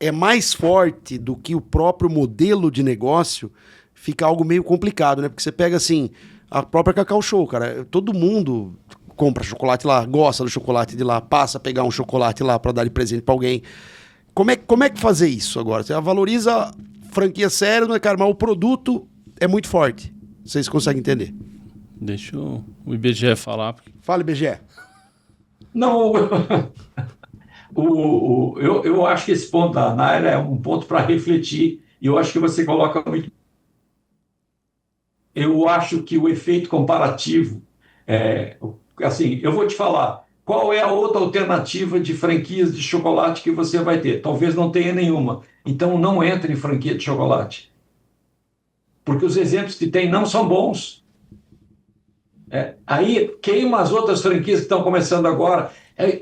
é mais forte do que o próprio modelo de negócio, fica algo meio complicado, né? Porque você pega, assim, a própria Cacau Show, cara, todo mundo compra chocolate lá, gosta do chocolate de lá, passa a pegar um chocolate lá para dar de presente para alguém. Como é que fazer isso agora? Você valoriza franquia séria, né, cara? Mas o produto é muito forte. Vocês conseguem entender? Deixa o IBGE falar. Fala, IBGE. Não, eu acho que esse ponto da Naira é um ponto para refletir, e eu acho que você coloca muito. Eu acho que o efeito comparativo, assim, eu vou te falar, qual é a outra alternativa de franquias de chocolate que você vai ter? Talvez não tenha nenhuma. Então não entre em franquia de chocolate. Porque os exemplos que tem não são bons. Aí queima as outras franquias que estão começando agora.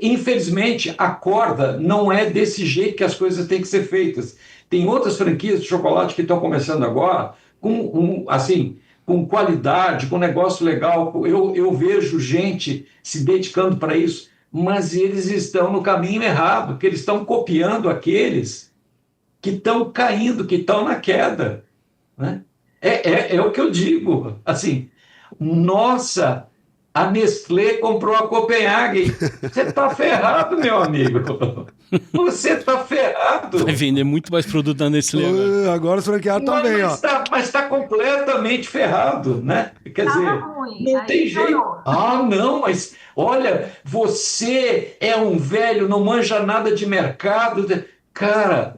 Infelizmente, a corda não é desse jeito que as coisas têm que ser feitas. Tem outras franquias de chocolate que estão começando agora com qualidade, com negócio legal. Eu vejo gente se dedicando para isso, mas eles estão no caminho errado, porque eles estão copiando aqueles que estão caindo, que estão na queda, né? É o que eu digo. Assim, nossa, a Nestlé comprou a Copenhagen. Você está ferrado, meu amigo. Você está ferrado. Vai vender muito mais produto da Nestlé. Né? Agora os franqueados também, ó. Mas está completamente ferrado, né? Quer dizer, ruim, não tem jeito. Não, mas olha, você é um velho, não manja nada de mercado. Cara,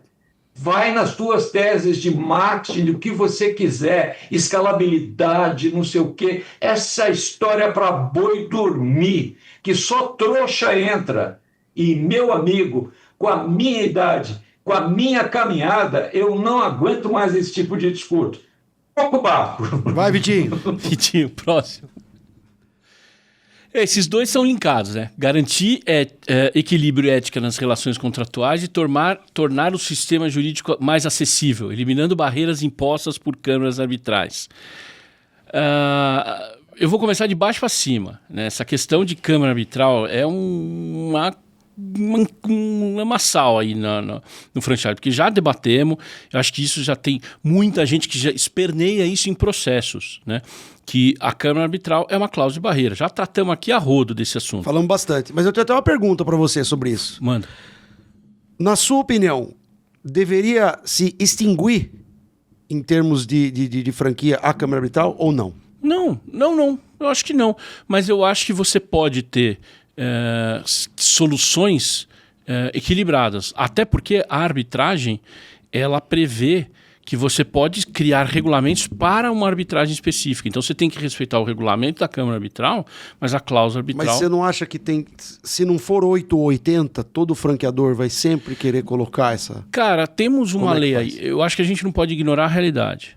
vai nas tuas teses de marketing, o que você quiser, escalabilidade, não sei o quê. Essa história para boi dormir, que só trouxa entra. E, meu amigo, com a minha idade, com a minha caminhada, eu não aguento mais esse tipo de discurso. Pouco barco. Vai, Vitinho. Vitinho, próximo. Esses dois são linkados, né? Garantir equilíbrio e ética nas relações contratuais e tornar o sistema jurídico mais acessível, eliminando barreiras impostas por câmaras arbitrais. Eu vou começar de baixo para cima, né? Essa questão de câmara arbitral é um lamaçal aí no franchise, porque já debatemos, eu acho que isso já tem muita gente que já esperneia isso em processos, né? Que a câmara arbitral é uma cláusula de barreira. Já tratamos aqui a rodo desse assunto. Falamos bastante, mas eu tenho até uma pergunta para você sobre isso. Manda. Na sua opinião, deveria se extinguir em termos de franquia a câmara arbitral ou não? Não. Eu acho que não. Mas eu acho que você pode ter soluções equilibradas. Até porque a arbitragem, ela prevê que você pode criar regulamentos para uma arbitragem específica. Então você tem que respeitar o regulamento da Câmara Arbitral, mas a cláusula arbitral... Mas você não acha que tem... Se não for 8 ou 80, todo franqueador vai sempre querer colocar essa... Cara, temos uma lei faz? aí. Eu acho que a gente não pode ignorar a realidade.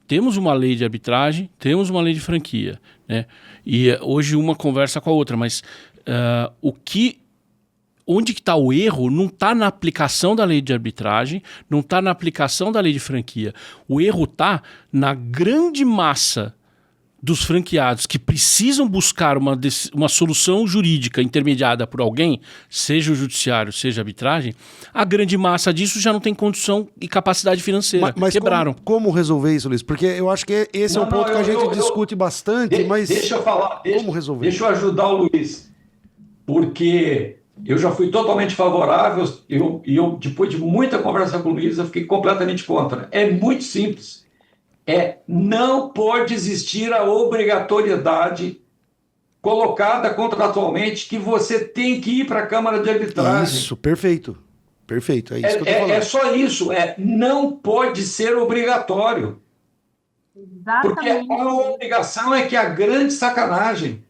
Temos uma lei de arbitragem, temos uma lei de franquia, né? E hoje uma conversa com a outra, mas onde que está o erro não está na aplicação da lei de arbitragem, não está na aplicação da lei de franquia. O erro está na grande massa dos franqueados que precisam buscar uma solução jurídica intermediada por alguém, seja o judiciário, seja a arbitragem. A grande massa disso já não tem condição e capacidade financeira. Mas quebraram. Como resolver isso, Luiz? Porque eu acho que esse é um ponto que a gente discute bastante, mas... Deixa eu falar. Como resolver? Deixa eu ajudar o Luiz. Porque... eu já fui totalmente favorável e eu, depois de muita conversa com o Luiz, eu fiquei completamente contra. É muito simples. Não pode existir a obrigatoriedade colocada contratualmente que você tem que ir para a Câmara de Arbitragem. Isso, perfeito. Perfeito, é isso que eu estou falando. É só isso. Não pode ser obrigatório. Exatamente. Porque a obrigação é que é a grande sacanagem.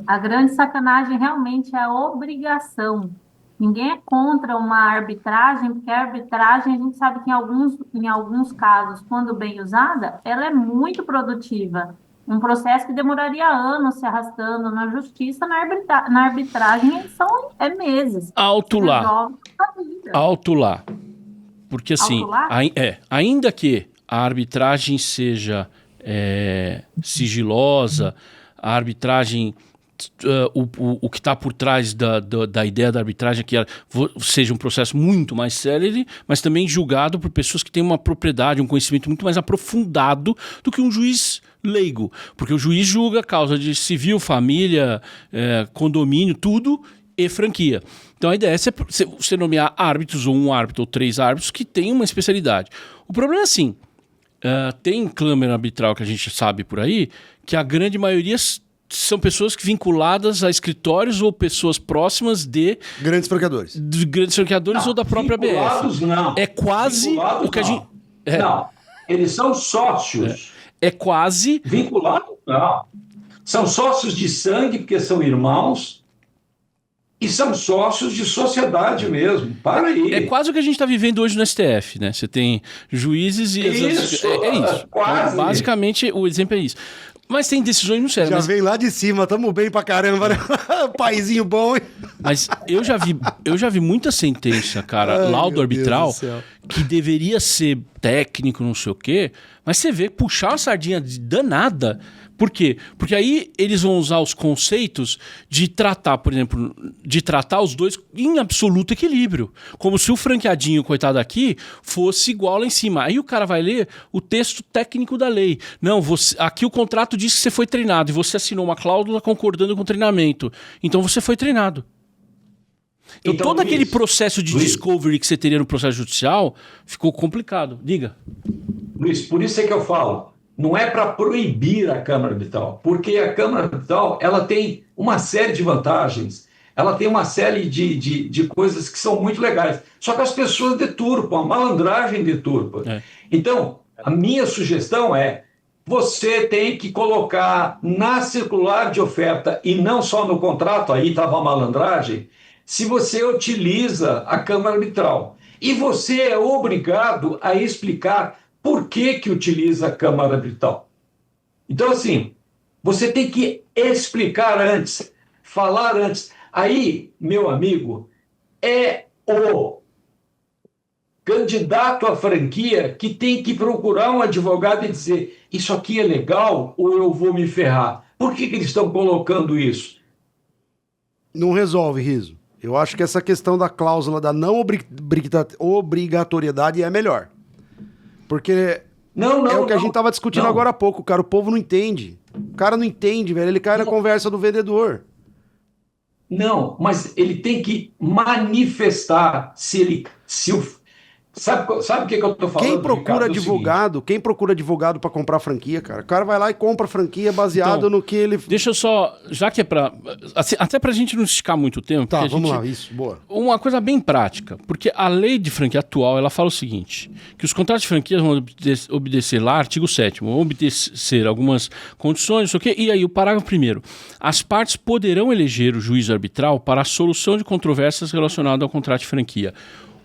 A grande sacanagem realmente é a obrigação. Ninguém é contra uma arbitragem, porque a arbitragem, a gente sabe que em alguns casos, quando bem usada, ela é muito produtiva. Um processo que demoraria anos se arrastando na justiça, na arbitragem, é meses. Alto lá. Porque assim, ainda que a arbitragem seja sigilosa, a arbitragem, o que está por trás da ideia da arbitragem é que ela seja um processo muito mais célere, mas também julgado por pessoas que têm uma propriedade, um conhecimento muito mais aprofundado do que um juiz leigo. Porque o juiz julga causa de civil, família, condomínio, tudo e franquia. Então a ideia é você nomear árbitros, ou um árbitro, ou 3 árbitros que têm uma especialidade. O problema é assim, tem câmara arbitral que a gente sabe por aí, que a grande maioria são pessoas vinculadas a escritórios ou pessoas próximas de grandes franqueadores ou da própria BF. Não. É quase vinculados, o que a gente... Não, eles são sócios. É quase... Vinculados, não. São sócios de sangue, porque são irmãos, e são sócios de sociedade mesmo. Para aí. É quase o que a gente está vivendo hoje no STF, né? Você tem juízes e... Isso, é isso. quase. Então, basicamente, o exemplo é isso. Mas tem decisões no sério. Já vem lá de cima, tamo bem pra caramba, né? Paizinho bom, hein? Mas eu já vi muita sentença, cara, laudo arbitral, que deveria ser técnico, não sei o quê, mas você vê puxar uma sardinha danada. Por quê? Porque aí eles vão usar os conceitos de tratar, por exemplo, de tratar os dois em absoluto equilíbrio. Como se o franqueadinho, coitado aqui, fosse igual lá em cima. Aí o cara vai ler o texto técnico da lei. Não, aqui o contrato diz que você foi treinado e você assinou uma cláusula concordando com o treinamento. Então você foi treinado. Então todo Luiz, aquele processo de discovery que você teria no processo judicial ficou complicado. Diga. Luiz, por isso é que eu falo. Não é para proibir a Câmara Arbitral, porque a Câmara Arbitral ela tem uma série de vantagens, ela tem uma série de coisas que são muito legais. Só que as pessoas deturpam, a malandragem deturpa. Então, a minha sugestão é, você tem que colocar na circular de oferta, e não só no contrato, aí estava a malandragem, se você utiliza a Câmara Arbitral. E você é obrigado a explicar por que utiliza a Câmara Arbitral. Então, assim, você tem que explicar antes, falar antes. Aí, meu amigo, é o candidato à franquia que tem que procurar um advogado e dizer, isso aqui é legal ou eu vou me ferrar? Por que eles estão colocando isso? Não resolve, Riso. Eu acho que essa questão da cláusula da não obrigatoriedade é melhor. Porque é o que a gente tava discutindo agora há pouco, cara. O povo não entende. O cara não entende, velho. Ele cai na conversa do vendedor. Não, mas ele tem que manifestar Sabe o que eu tô falando? Quem procura advogado para comprar franquia, cara? O cara vai lá e compra franquia baseado no que ele... Deixa eu só... Já que é pra... Assim, até pra gente não esticar muito tempo... Tá, vamos lá, isso, boa. Uma coisa bem prática, porque a lei de franquia atual, ela fala o seguinte, que os contratos de franquia vão obedecer lá, artigo 7º, vão obedecer algumas condições, não sei o quê, e aí o parágrafo 1º. As partes poderão eleger o juízo arbitral para a solução de controvérsias relacionadas ao contrato de franquia.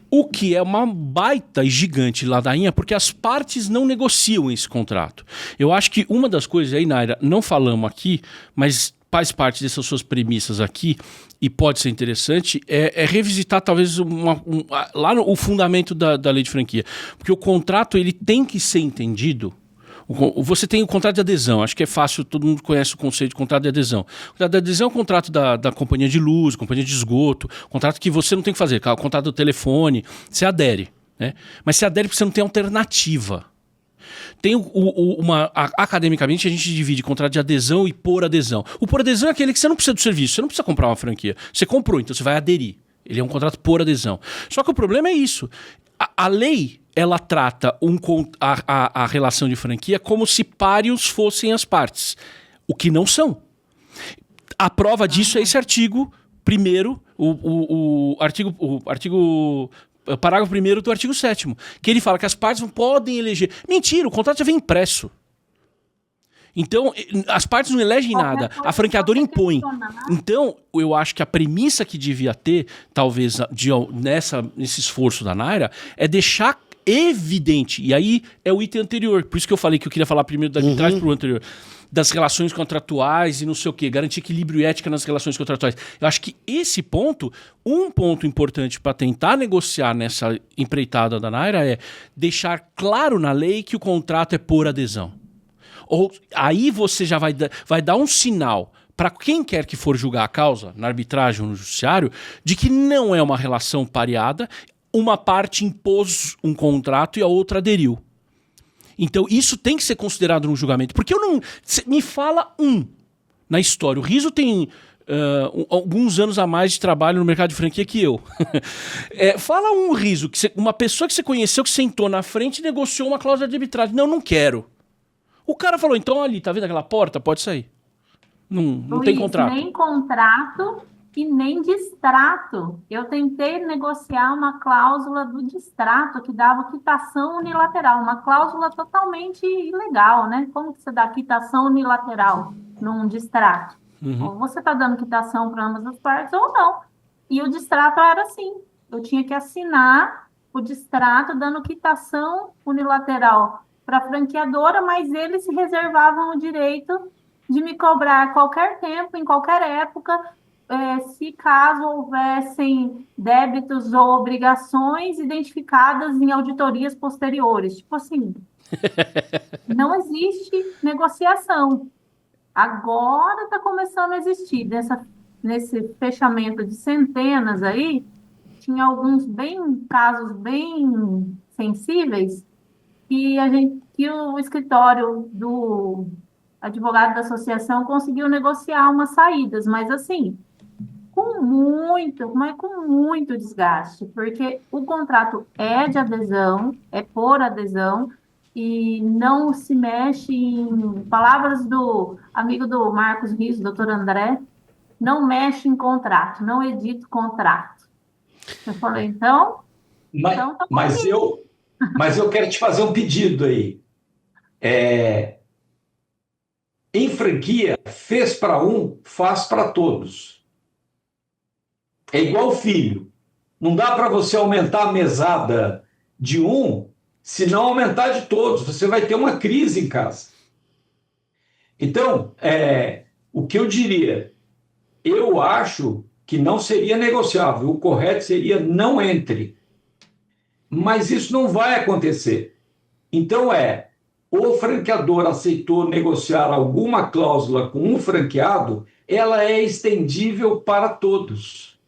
O que é uma baita e gigante ladainha, porque as partes não negociam esse contrato. Eu acho que uma das coisas aí, Naira, não falamos aqui, mas faz parte dessas suas premissas aqui, e pode ser interessante, é revisitar talvez lá o fundamento da lei de franquia. Porque o contrato ele tem que ser entendido. Você tem o contrato de adesão, acho que é fácil, todo mundo conhece o conceito de contrato de adesão. O contrato de adesão é o contrato da companhia de luz, companhia de esgoto, contrato que você não tem que fazer, o contrato do telefone, você adere, né? Mas você adere porque você não tem alternativa. Tem academicamente a gente divide contrato de adesão e por adesão. O por adesão é aquele que você não precisa do serviço, você não precisa comprar uma franquia. Você comprou, então você vai aderir. Ele é um contrato por adesão. Só que o problema é isso. A lei... ela trata a relação de franquia como se páreos fossem as partes, o que não são. A prova disso é esse artigo 1º, parágrafo 1º do artigo 7º, que ele fala que as partes não podem eleger. Mentira, o contrato já vem impresso. Então, as partes não elegem nada, a franqueadora impõe. Então, eu acho que a premissa que devia ter, talvez, nesse esforço da Naira, é deixar evidente, e aí é o item anterior, por isso que eu falei que eu queria falar primeiro da arbitragem para o anterior, das relações contratuais e não sei o quê, garantir equilíbrio e ética nas relações contratuais. Eu acho que esse ponto, um ponto importante para tentar negociar nessa empreitada da Naira é deixar claro na lei que o contrato é por adesão. Ou aí você já vai dar um sinal para quem quer que for julgar a causa, na arbitragem ou no judiciário, de que não é uma relação pareada, uma parte impôs um contrato e a outra aderiu. Então isso tem que ser considerado no julgamento. Porque me fala na história. O Riso tem alguns anos a mais de trabalho no mercado de franquia que eu. Fala um Riso, uma pessoa que você conheceu, que sentou na frente e negociou uma cláusula de arbitragem. Não quero. O cara falou, então ali, tá vendo aquela porta? Pode sair. Não tem contrato. Nem contrato e nem distrato. Eu tentei negociar uma cláusula do distrato que dava quitação unilateral, uma cláusula totalmente ilegal, né? Como que você dá quitação unilateral num distrato? Ou você está dando quitação para ambas as partes ou não. E o distrato era assim. Eu tinha que assinar o distrato dando quitação unilateral para a franqueadora, mas eles se reservavam o direito de me cobrar a qualquer tempo, em qualquer época, se caso houvessem débitos ou obrigações identificadas em auditorias posteriores. Tipo assim, não existe negociação. Agora está começando a existir. Nesse fechamento de centenas aí, tinha alguns casos bem sensíveis que o escritório do advogado da associação conseguiu negociar umas saídas, mas assim, com muito desgaste, porque o contrato é de adesão, é por adesão, e não se mexe em palavras do amigo do Marcos Rios, doutor André, não mexe em contrato, não edita contrato. Eu falei, então tá Mas eu quero te fazer um pedido aí. Em franquia, fez para um, faz para todos. É igual filho. Não dá para você aumentar a mesada de um, se não aumentar de todos. Você vai ter uma crise em casa. Então, o que eu diria? Eu acho que não seria negociável. O correto seria não entre. Mas isso não vai acontecer. Então, o franqueador aceitou negociar alguma cláusula com um franqueado, ela é estendível para todos.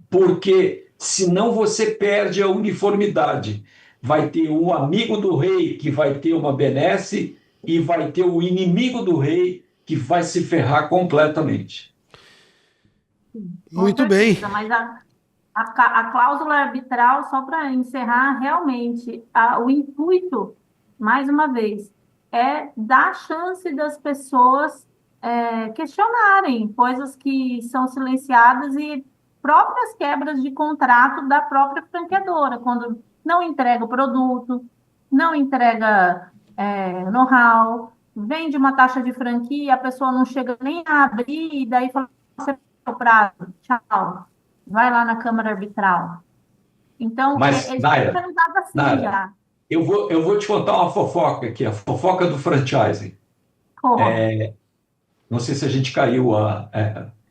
Porque senão você perde a uniformidade. Vai ter um amigo do rei que vai ter uma benesse e vai ter o inimigo do rei que vai se ferrar completamente. Muito bem. Mas a cláusula arbitral, só para encerrar, realmente, o intuito, mais uma vez, é dar chance das pessoas questionarem coisas que são silenciadas e próprias quebras de contrato da própria franqueadora, quando não entrega o produto, não entrega know-how, vende uma taxa de franquia, a pessoa não chega nem a abrir, e daí fala, você o prazo, tchau. Vai lá na Câmara Arbitral. Então, Mas, Naira, assim já. Eu vou te contar uma fofoca aqui, a fofoca do franchising. Não sei se a gente caiu.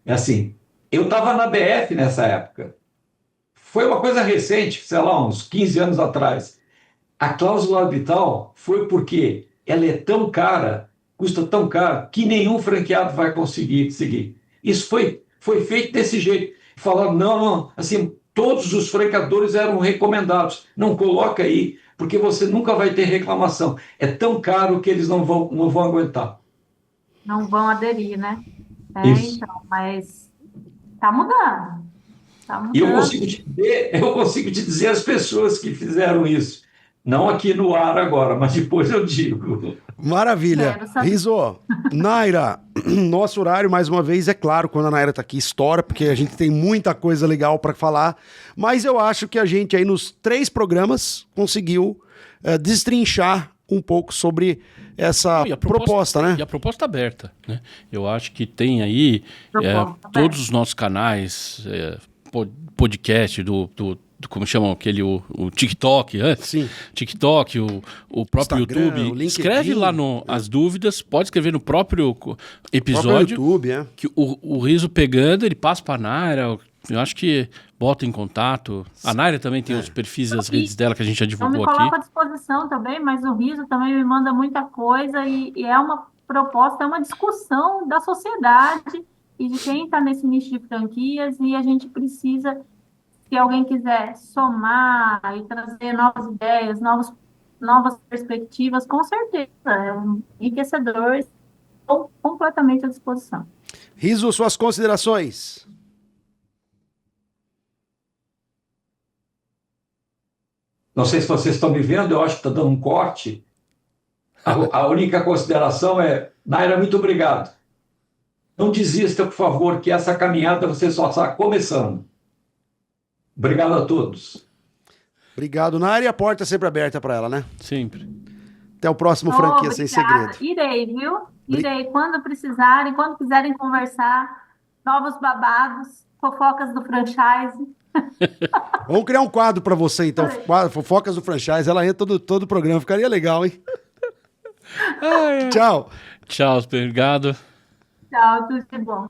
Assim, eu estava na BF nessa época. Foi uma coisa recente, sei lá, uns 15 anos atrás. A cláusula arbitral foi porque ela é tão cara, custa tão caro, que nenhum franqueado vai conseguir seguir. Isso foi feito desse jeito. Falaram, não, assim, todos os franqueadores eram recomendados. Não coloca aí, porque você nunca vai ter reclamação. É tão caro que eles não vão aguentar. Não vão aderir, né? Isso. Então, mas está mudando. E eu consigo te dizer as pessoas que fizeram isso. Não aqui no ar agora, mas depois eu digo. Maravilha. Riso, Naira, nosso horário, mais uma vez, é claro, quando a Naira tá aqui, estoura, porque a gente tem muita coisa legal para falar, mas eu acho que a gente aí nos 3 programas conseguiu destrinchar um pouco sobre essa proposta, né? E a proposta aberta, né? Eu acho que tem aí todos os nossos canais, podcast como chamam aquele, o TikTok, né? Sim. TikTok, o próprio Instagram, YouTube. o LinkedIn, escreve lá as dúvidas, pode escrever no próprio episódio. YouTube, que o Riso pegando, ele passa para a Naira. Eu acho que bota em contato. A Naira também tem os perfis das redes dela que a gente já divulgou aqui. Eu me coloco à disposição também, mas o Riso também me manda muita coisa e é uma proposta, é uma discussão da sociedade e de quem está nesse nicho de franquias, e a gente precisa, se alguém quiser somar e trazer novas ideias, novas perspectivas, com certeza, é um enriquecedor completamente à disposição. Riso, suas considerações. Não sei se vocês estão me vendo, eu acho que está dando um corte. A única consideração é, Naira, muito obrigado. Não desista, por favor, que essa caminhada você só está começando. Obrigado a todos. Obrigado, Naira, e a porta é sempre aberta para ela, né? Sempre. Até o próximo Franquia Sem Obrigada. Segredo. Irei, viu? Irei. Quando precisarem, quando quiserem conversar, novos babados, fofocas do franchise. Vamos criar um quadro para você, então. Quadro, Fofocas do Franchise. Ela entra todo o programa. Ficaria legal, hein? Tchau. Tchau, obrigado. Tchau, tudo de bom.